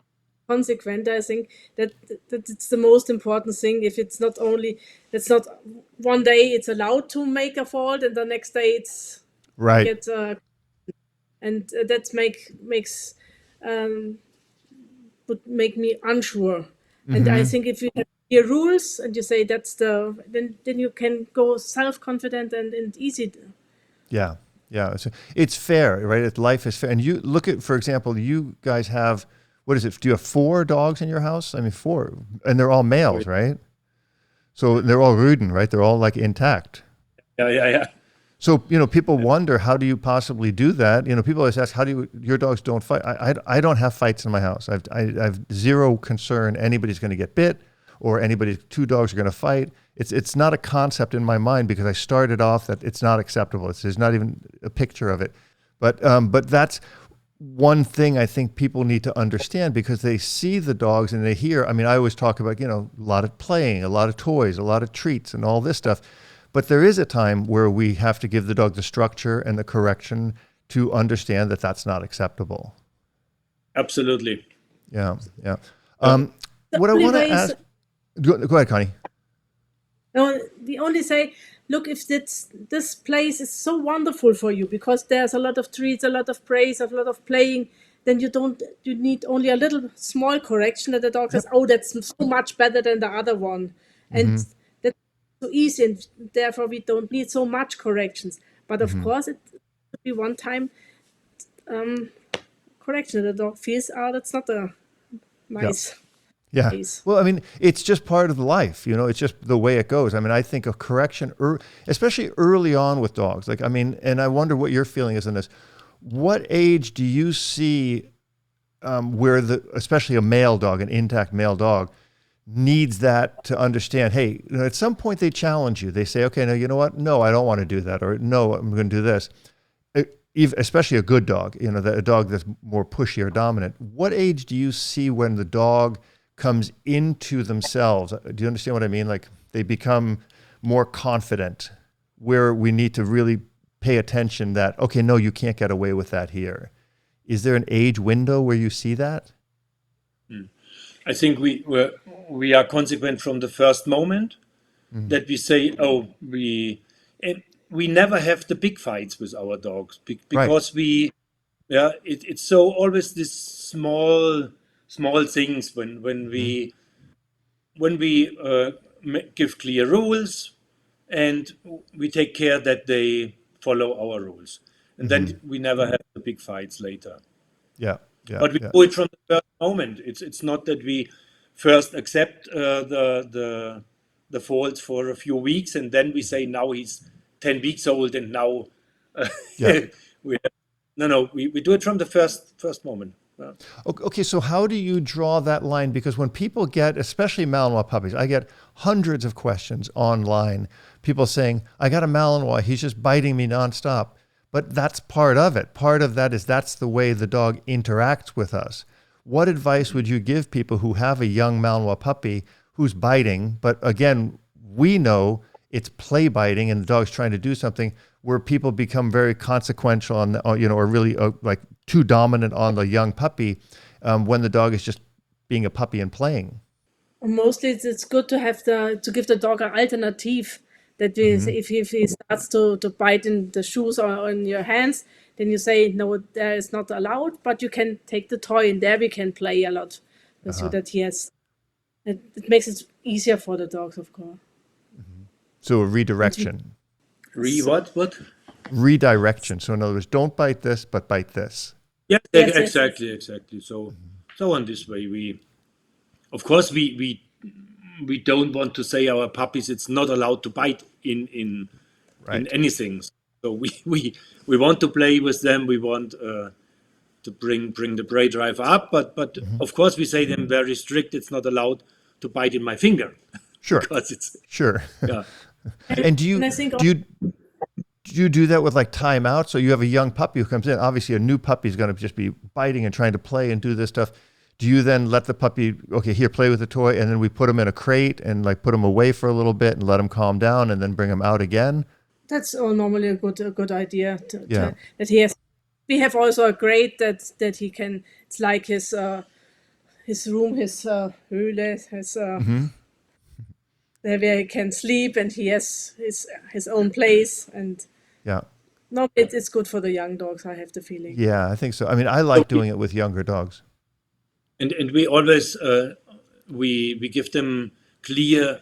consequent. I think that it's the most important thing. If it's not one day it's allowed to make a fault, and the next day it's and that makes would make me unsure. And I think if you have your rules and you say then you can go self-confident and easy. Yeah. It's fair, right? Life is fair. And you look at, for example, you guys have, what is it? Do you have 4 dogs in your house? I mean, 4, and they're all males, right? So they're all Rüden, right? They're all like intact. Yeah. So, people wonder, how do you possibly do that? People always ask, your dogs don't fight? I don't have fights in my house. I have zero concern anybody's going to get bit, or 2 dogs are going to fight. It's not a concept in my mind, because I started off that it's not acceptable. There's not even a picture of it. But that's one thing I think people need to understand, because they see the dogs and they hear, I always talk about, a lot of playing, a lot of toys, a lot of treats and all this stuff. But there is a time where we have to give the dog the structure and the correction to understand that that's not acceptable. Absolutely. Yeah. What I want to ask, go ahead, Connie. No, we only say, look, if this place is so wonderful for you, because there's a lot of treats, a lot of praise, a lot of playing, then you need only a little small correction that the dog says, oh, that's so much better than the other one. And that's so easy, and therefore we don't need so much corrections. But of course, it could be one time correction that the dog feels, that's not a nice... Yeah. Well, it's just part of life, it's just the way it goes. I think a correction, especially early on with dogs, and I wonder what your feeling is on this. What age do you see where especially a male dog, an intact male dog, needs that to understand, hey, at some point they challenge you. They say, okay, no, you know what? No, I don't want to do that. Or no, I'm going to do this. Especially a good dog, a dog that's more pushy or dominant. What age do you see when the dog comes into themselves? Do you understand what I mean? Like, they become more confident, where we need to really pay attention that, okay, no, you can't get away with that here. Is there an age window where you see that? I think we are consequent from the first moment that we say, we never have the big fights with our dogs, because it's so always this small things when we give clear rules, and we take care that they follow our rules, and then we never have the big fights later. But we do it from the first moment. It's not that we first accept the faults for a few weeks, and then we say, now he's 10 weeks old, and now Yeah. we do it from the first moment. Okay, so how do you draw that line? Because when people get, especially Malinois puppies, I get hundreds of questions online. People saying, I got a Malinois, he's just biting me nonstop. But that's part of it. Part of that is that's the way the dog interacts with us. What advice would you give people who have a young Malinois puppy who's biting, but again, we know it's play biting and the dog's trying to do something, where people become very consequential on, or really like too dominant on the young puppy when the dog is just being a puppy and playing? Mostly it's good to have to give the dog an alternative. That is, if he starts to bite in the shoes or in your hands, then you say, no, that is not allowed, but you can take the toy and there we can play a lot. So that he has, it makes it easier for the dogs, of course. So a redirection. What? Redirection. So in other words, don't bite this, but bite this. Yeah, Yes, exactly. So on this way, we don't want to say our puppies it's not allowed to bite in anything. So we want to play with them. We want to bring the prey drive up, but of course we say them very strict. It's not allowed to bite in my finger. Sure. Because it's yeah. And do you do that with like timeout? So you have a young puppy who comes in. Obviously, a new puppy is going to just be biting and trying to play and do this stuff. Do you then let the puppy, okay, here, play with the toy, and then we put him in a crate and like put him away for a little bit and let him calm down and then bring him out again? That's normally a good idea. That he has. We have also a crate that he can. It's like his room, his Höhle, his where he can sleep, and he has his own place. And no, it's good for the young dogs. I have the feeling. Yeah, I think so. I mean, I like doing it with younger dogs. And we always we give them clear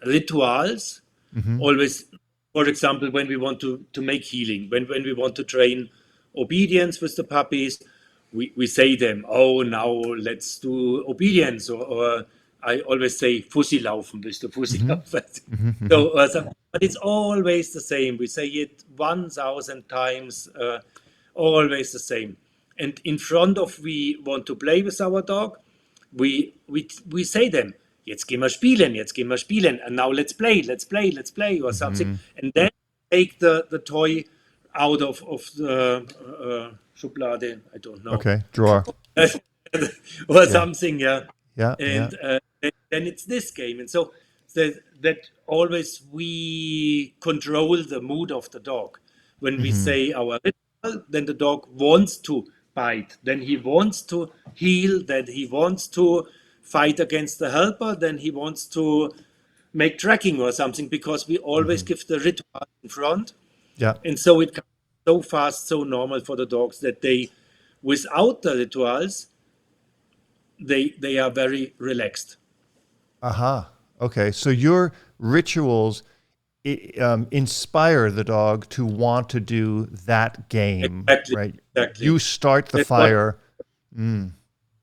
rituals. Always, for example, when we want to make healing, when we want to train obedience with the puppies, we say them, oh, now let's do obedience, or I always say Fussi laufen, bist du Fussi laufen? So, but it's always the same. We say it 1,000 times, always the same. And in front of we want to play with our dog, we say them, jetzt gehen wir spielen, and now let's play, or something. And then take the toy out of the Schublade, I don't know. Okay, drawer. or something, yeah. Yeah. And then it's this game. And so that always we control the mood of the dog. When we say our ritual, then the dog wants to bite, then he wants to heal, then he wants to fight against the helper, then he wants to make tracking or something, because we always give the ritual in front. Yeah. And so it comes so fast, so normal for the dogs that they, without the rituals, they are very relaxed. Okay, so your rituals inspire the dog to want to do that game, right? Exactly. You start the fire.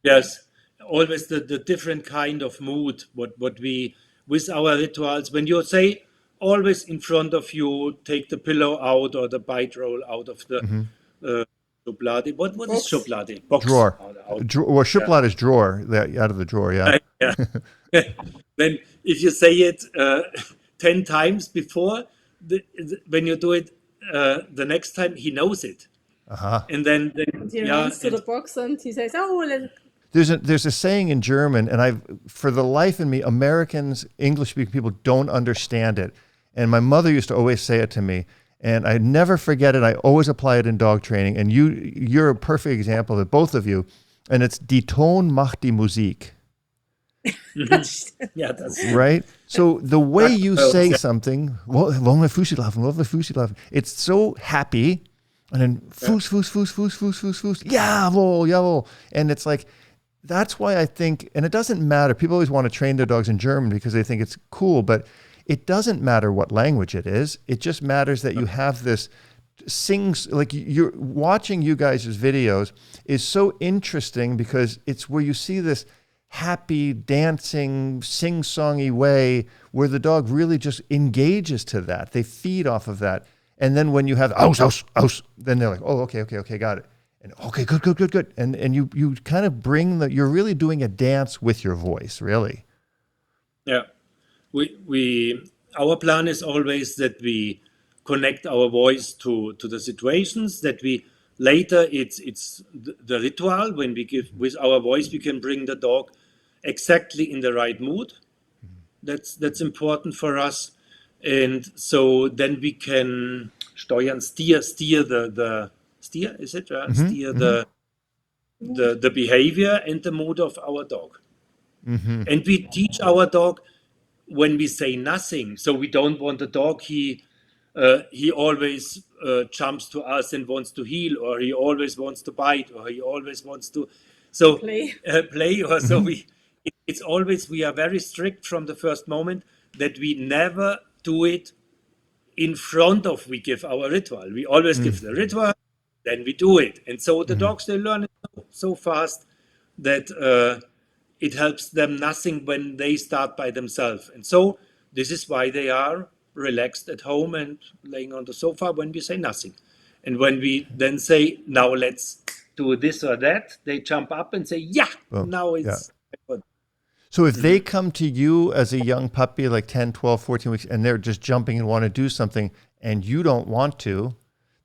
Yes, always the different kind of mood. What we with our rituals, when you say always in front of you, take the pillow out or the bite roll out of the Schublade. What is Schublade? Box. Drawer. Well, Schublade is drawer. Out of the drawer, yeah. Then if you say it 10 times before, when you do it the next time, he knows it. And then he runs to the box and he says, "Oh, There's a saying in German, and for the life of me, Americans, English-speaking people don't understand it. And my mother used to always say it to me, and I never forget it. I always apply it in dog training. And you're a perfect example of it, both of you. And it's die Ton macht die Musik. Yeah, that's right. So the way you say something, wollen wir Fußi laufen? It's so happy, and then Fuß, jawohl. And it's like, that's why I think, and it doesn't matter. People always want to train their dogs in German because they think it's cool, but it doesn't matter what language it is. It just matters that you have this like you're watching you guys' videos is so interesting because it's where you see this happy, dancing, sing-songy way where the dog really just engages to that. They feed off of that. And then when you have aus, then they're like, oh, okay, got it. And okay, good. And you kind of bring you're really doing a dance with your voice, really. Yeah. Our plan is always that we connect our voice to the situations, that we later it's the ritual. When we give with our voice, we can bring the dog exactly in the right mood. That's important for us. And so then we can steer the steer, is it? Steer the behavior and the mood of our dog. And we teach our dog when we say nothing. So we don't want the dog, he always jumps to us and wants to heel, or he always wants to bite, or he always wants to play, or so it's always, we are very strict from the first moment that we never do it in front of we give our ritual. We always give the ritual, then we do it. And so the dogs, they learn it so fast that it helps them nothing when they start by themselves. And so this is why they are relaxed at home and laying on the sofa when we say nothing. And when we then say, now let's do this or that, they jump up and say, now it's good. So if they come to you as a young puppy, like 10, 12, 14 weeks, and they're just jumping and want to do something, and you don't want to,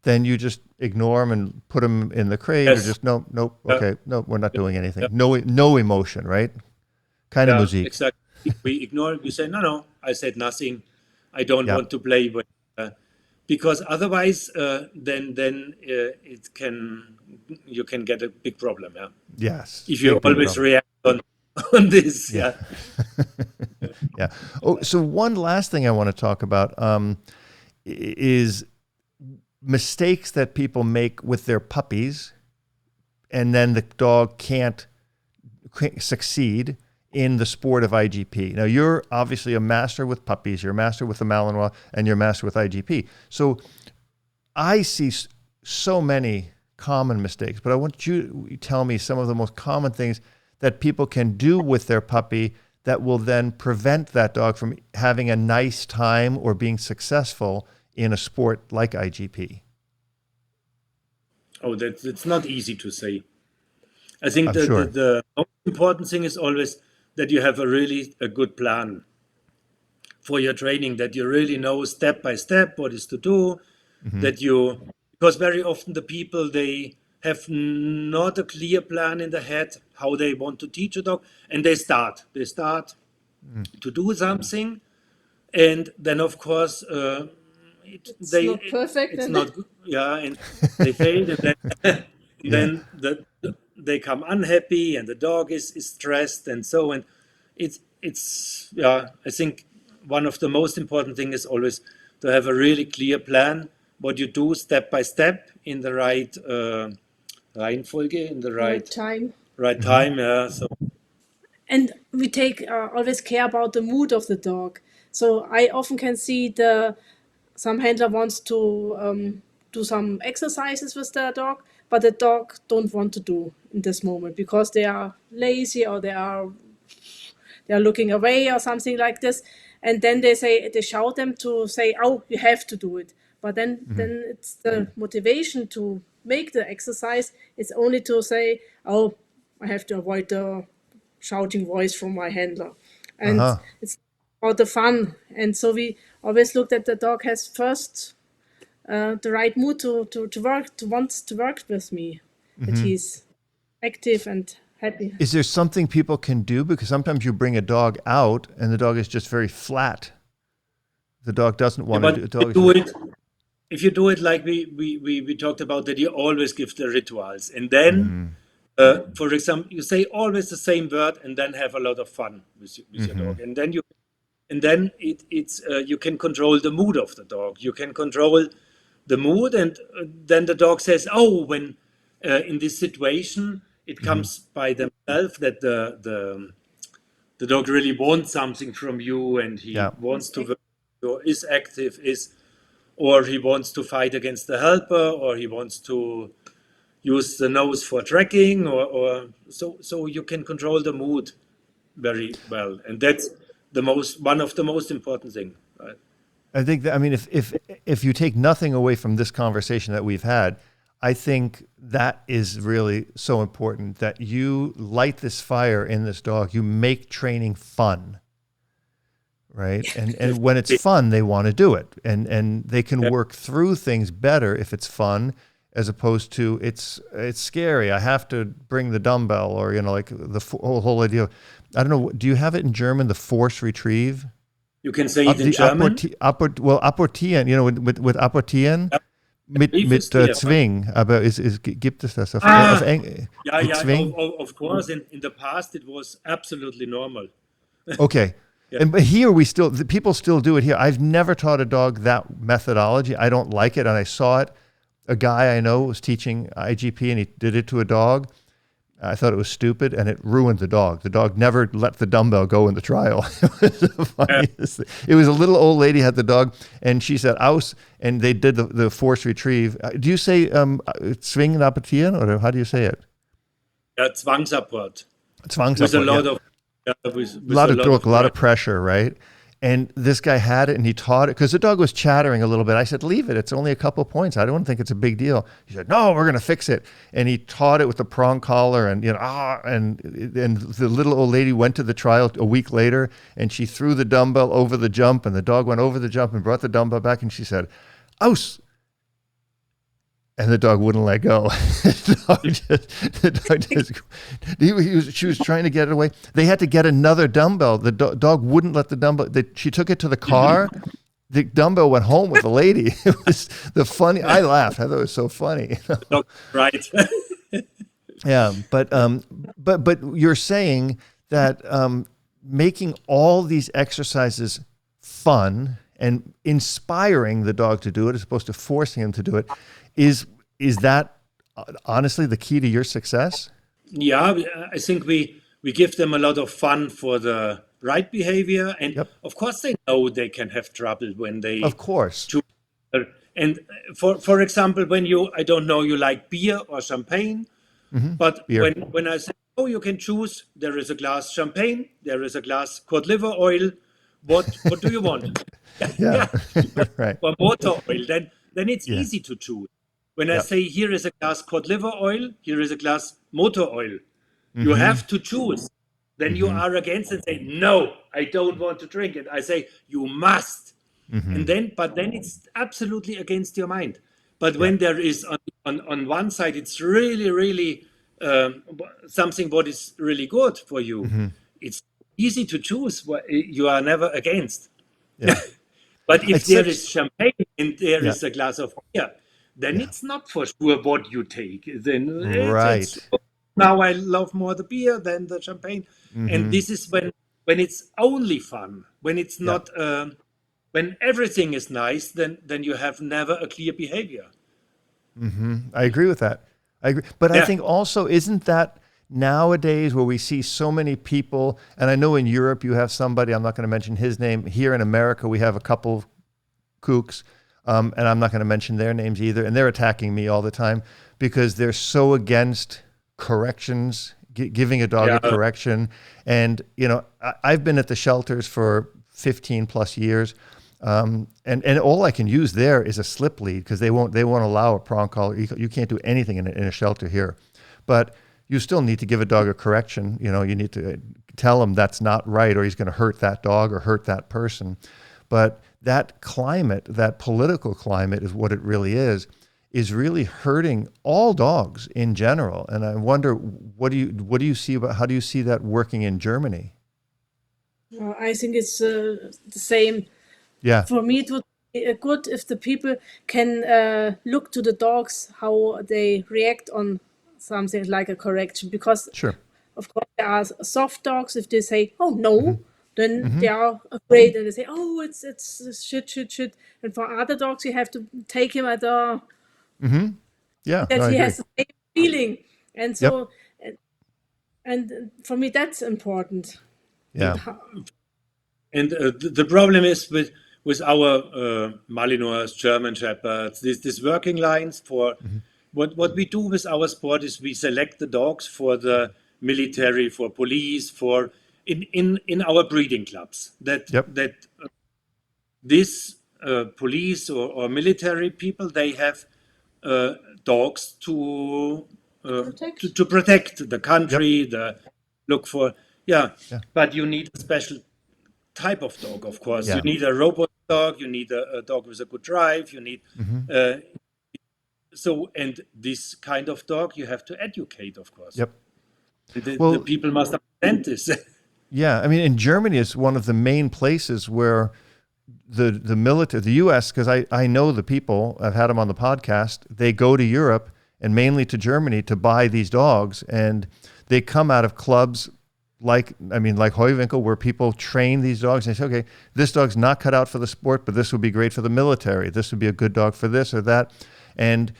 then you just ignore them and put them in the crate, or just, nope, okay, no, we're not doing anything. No emotion, right? Kind of music. Exactly. We ignore it. We say, no, I said nothing. I don't want to play with because otherwise then you can get a big problem. Yeah. Yes. If you always react on this. Yeah. Yeah. Oh, so one last thing I want to talk about is mistakes that people make with their puppies, and then the dog can't succeed in the sport of IGP. Now, you're obviously a master with puppies, you're a master with the Malinois, and you're a master with IGP. So I see so many common mistakes, but I want you to tell me some of the most common things that people can do with their puppy that will then prevent that dog from having a nice time or being successful in a sport like IGP. Oh, that's not easy to say. I think the most important thing is always that you have a good plan for your training, that you really know step by step what is to do, because very often the people, they have not a clear plan in the head how they want to teach a dog, and they start to do something, and then of course it's not perfect. It's not good, and they fail, and then they come unhappy, and the dog is stressed, and so, and it's I think one of the most important things is always to have a really clear plan what you do step by step in the right Reihenfolge, in the right time. So. And we take always care about the mood of the dog. So I often can see some handler wants to do some exercises with their dog, but the dog don't want to do in this moment because they are lazy, or they are looking away or something like this. And then they shout them to say, oh, you have to do it. But then it's the motivation to make the exercise. It's only to say, oh, I have to avoid the shouting voice from my handler. And it's about the fun. And so we always look that the dog has first the right mood to wants to work with me, that he's active and happy. Is there something people can do? Because sometimes you bring a dog out and the dog is just very flat. The dog doesn't want to do it. If you do it like we talked about, that you always give the rituals, and then for example, you say always the same word, and then have a lot of fun with your dog, and then you can control the mood of the dog. You can control the mood, and then the dog says, oh, when in this situation it comes by themselves that the dog really wants something from you, and he wants to work, or is active, or he wants to fight against the helper, or he wants to use the nose for tracking, or so you can control the mood very well, and that's one of the most important things, right? I think that, I mean, if you take nothing away from this conversation that we've had, I think that is really so important, that you light this fire in this dog. You make training fun, right? And when it's fun, they want to do it, and they can work through things better if it's fun, as opposed to it's scary. I have to bring the dumbbell, or like the whole idea. I don't know. Do you have it in German? The force retrieve. You can say it in German. Apportieren, with apportieren, mit Zwing, aber gibt es das auf Zwing? Of course, in the past it was absolutely normal. Okay. Yeah. But here people still do it here. I've never taught a dog that methodology. I don't like it, and I saw it. A guy I know was teaching IGP, and he did it to a dog. I thought it was stupid, and it ruined the dog. The dog never let the dumbbell go in the trial. It was the funniest thing. It was a little old lady had the dog, and she said "aus," and they did the force retrieve. Do you say "zwingen apportieren," or how do you say it? Zwangsapport. Zwangsapport. With a lot of a lot of pressure, right? And this guy had it, and he taught it because the dog was chattering a little bit. I said, "Leave it. It's only a couple of points. I don't think it's a big deal." He said, "No, we're going to fix it." And he taught it with the prong collar, and and the little old lady went to the trial a week later, and she threw the dumbbell over the jump, and the dog went over the jump and brought the dumbbell back, and she said, "Aus." And the dog wouldn't let go. She was trying to get it away. They had to get another dumbbell. The dog wouldn't let the dumbbell. She took it to the car. The dumbbell went home with the lady. It was I laughed. I thought it was so funny. Right. Yeah, but you're saying that making all these exercises fun and inspiring the dog to do it, as opposed to forcing him to do it, is that honestly the key to your success? Yeah, I think we give them a lot of fun for the right behavior, and of course they know they can have trouble when they. Of course. And for example, when you like beer or champagne, but beer. when I say, you can choose, there is a glass champagne, there is a glass cod liver oil. What do you want? Yeah. Right. Or motor oil, then it's easy to choose. When I say, here is a glass cod liver oil, here is a glass motor oil, you have to choose. Then you are against and say, no, I don't want to drink it. I say, you must. And then it's absolutely against your mind. But when there is on one side, it's really, really something what is really good for you. It's easy to choose what you are never against. Yeah. But if there is champagne and there is a glass of beer, then it's not for sure what you take. Then now I love more the beer than the champagne. And this is when it's only fun, when it's not when everything is nice, then you have never a clear behavior. I agree with that. I agree. But I think also, isn't that nowadays where we see so many people, and I know in Europe you have somebody, I'm not going to mention his name. Here in America, we have a couple kooks, and I'm not going to mention their names either. And they're attacking me all the time because they're so against corrections, giving a dog a correction. And, I've been at the shelters for 15 plus years. And all I can use there is a slip lead because they won't allow a prong collar. You can't do anything in a shelter here, but you still need to give a dog a correction. You need to tell him that's not right, or he's going to hurt that dog or hurt that person. But that climate, that political climate, is what it really is really hurting all dogs in general. And I wonder, what do you see about, how do you see that working in Germany? I think it's the same. Yeah. For me, it would be good if the people can look to the dogs, how they react on something like a correction. Because, of course, there are soft dogs. If they say, "Oh no," then they are afraid and they say, "Oh, it's shit." And for other dogs, you have to take him at a that he has the same feeling. And so, and for me, that's important. Yeah. And the problem is with our Malinois, German Shepherds, these working lines for what we do with our sport is we select the dogs for the military, for police, for in our breeding clubs. This police or military people, they have dogs to protect the country, the look for, Yeah. but you need a special type of dog, of course. Yeah. You need a robot dog, you need a dog with a good drive, you need, and this kind of dog you have to educate, of course. Yep. The people must understand this. Yeah, I mean, in Germany, it's one of the main places where the military, the U.S., because I know the people, I've had them on the podcast, they go to Europe and mainly to Germany to buy these dogs, and they come out of clubs like Heuwinkel, where people train these dogs and they say, okay, this dog's not cut out for the sport, but this would be great for the military. This would be a good dog for this or that. And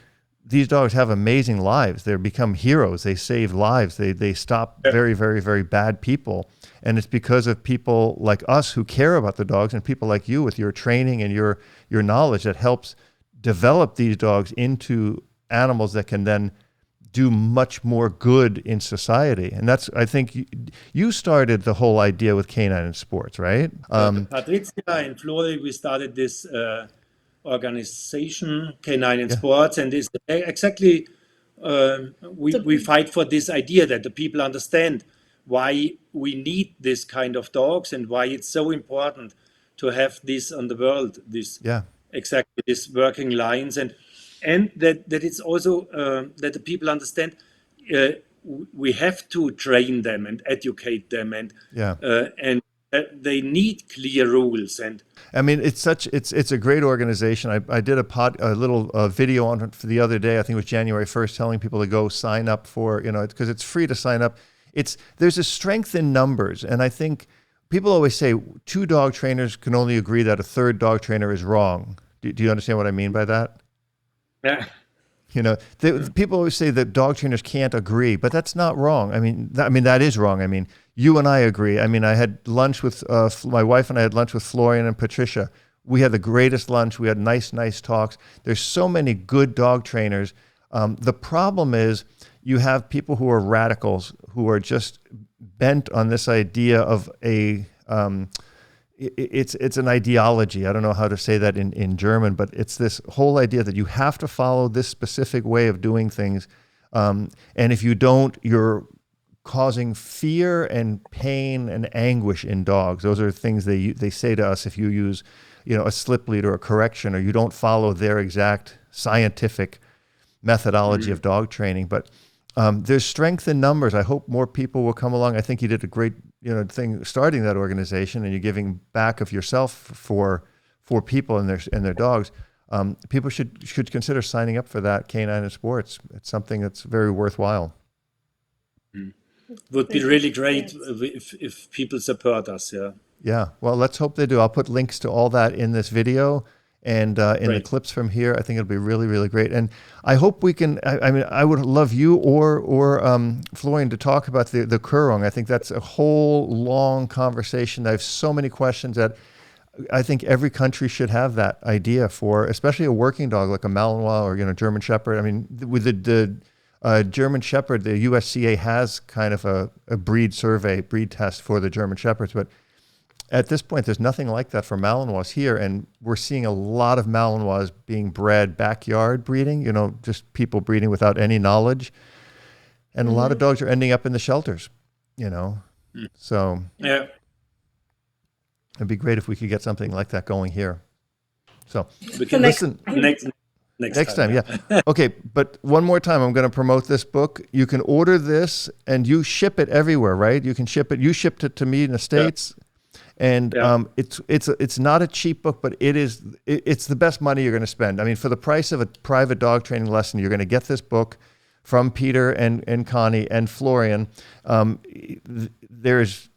these dogs have amazing lives. They become heroes. They save lives. They stop very, very, very bad people. And it's because of people like us who care about the dogs, and people like you with your training and your knowledge that helps develop these dogs into animals that can then do much more good in society. And that's, I think, you started the whole idea with canine in sports, right? Patricia and Flori, we started this organization, Canine in Sports, and this exactly, we fight for this idea that the people understand why we need this kind of dogs and why it's so important to have this on the world, exactly this working lines, and that it's also that the people understand we have to train them and educate them, and they need clear rules. And I mean, it's a great organization. I did a little video on it for the other day. I think it was January 1st, telling people to go sign up for, because it's free to sign up. There's a strength in numbers, and I think people always say 2 dog trainers can only agree that a 3rd dog trainer is wrong. Do you understand what I mean by that? Yeah. People always say that dog trainers can't agree, but that's not wrong. I mean, that is wrong. I mean, you and I agree. I mean, I had lunch with my wife, and I had lunch with Florian and Patricia. We had the greatest lunch. We had nice talks. There's so many good dog trainers. The problem is you have people who are radicals, who are just bent on this idea of it's an ideology. I don't know how to say that in German, but it's this whole idea that you have to follow this specific way of doing things. And if you don't, you're causing fear and pain and anguish in dogs. Those are things they say to us if you use, a slip lead or a correction, or you don't follow their exact scientific methodology of dog training. But there's strength in numbers. I hope more people will come along. I think you did a great thing starting that organization, and you're giving back of yourself for people and their dogs. People should consider signing up for that, Canine in Sports. It's something that's very worthwhile. Would be really great if people support us. Yeah. Well, let's hope they do. I'll put links to all that in this video and in the clips from here. I think it'll be really, really great. And I hope we can, I would love you or Florian to talk about the Kurung. I think that's a whole long conversation. I have so many questions that I think every country should have that idea for, especially a working dog like a Malinois or, German Shepherd. I mean, with the German Shepherd, the USCA has kind of a breed test for the German Shepherds, but at this point, there's nothing like that for Malinois here, and we're seeing a lot of Malinois being bred backyard breeding, just people breeding without any knowledge, and a lot of dogs are ending up in the shelters, so yeah, it'd be great if we could get something like that going here. So we can listen next time. Yeah. Okay, but one more time, I'm going to promote this book. You can order this, and you ship it everywhere, right? You can ship it. You shipped it to me in the States. Yeah. And it's not a cheap book, but it's the best money you're going to spend. I mean, for the price of a private dog training lesson, you're going to get this book from Peter and Connie and Florian. There's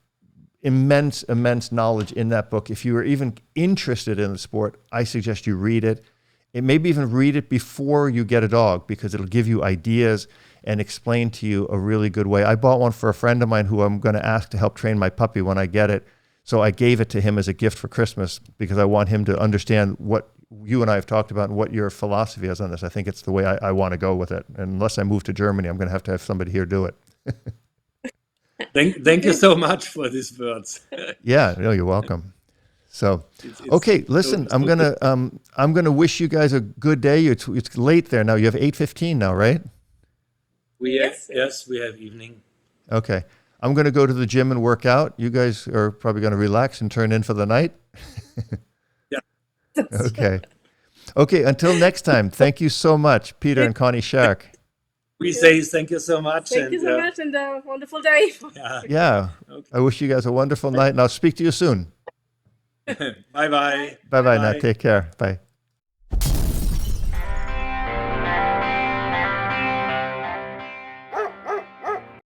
immense knowledge in that book. If you are even interested in the sport, I suggest you read it. Maybe even read it before you get a dog, because it'll give you ideas and explain to you a really good way. I bought one for a friend of mine who I'm going to ask to help train my puppy when I get it. So I gave it to him as a gift for Christmas because I want him to understand what you and I have talked about and what your philosophy is on this. I think it's the way I want to go with it. And unless I move to Germany, I'm going to have somebody here do it. Thank you so much for these words. Yeah, no, you're welcome. So, It's okay, listen, so good. I'm gonna wish you guys a good day. It's late there now. You have 8:15 now, right? Yes, we have evening. Okay. I'm gonna go to the gym and work out. You guys are probably gonna relax and turn in for the night. Yeah. Okay. Okay, until next time. Thank you so much, Peter and Connie Scherk. We say thank you so much. Thank you so much and a wonderful day. Yeah. Yeah. Okay. I wish you guys a wonderful night, and I'll speak to you soon. Bye bye. Bye bye now. Take care. Bye.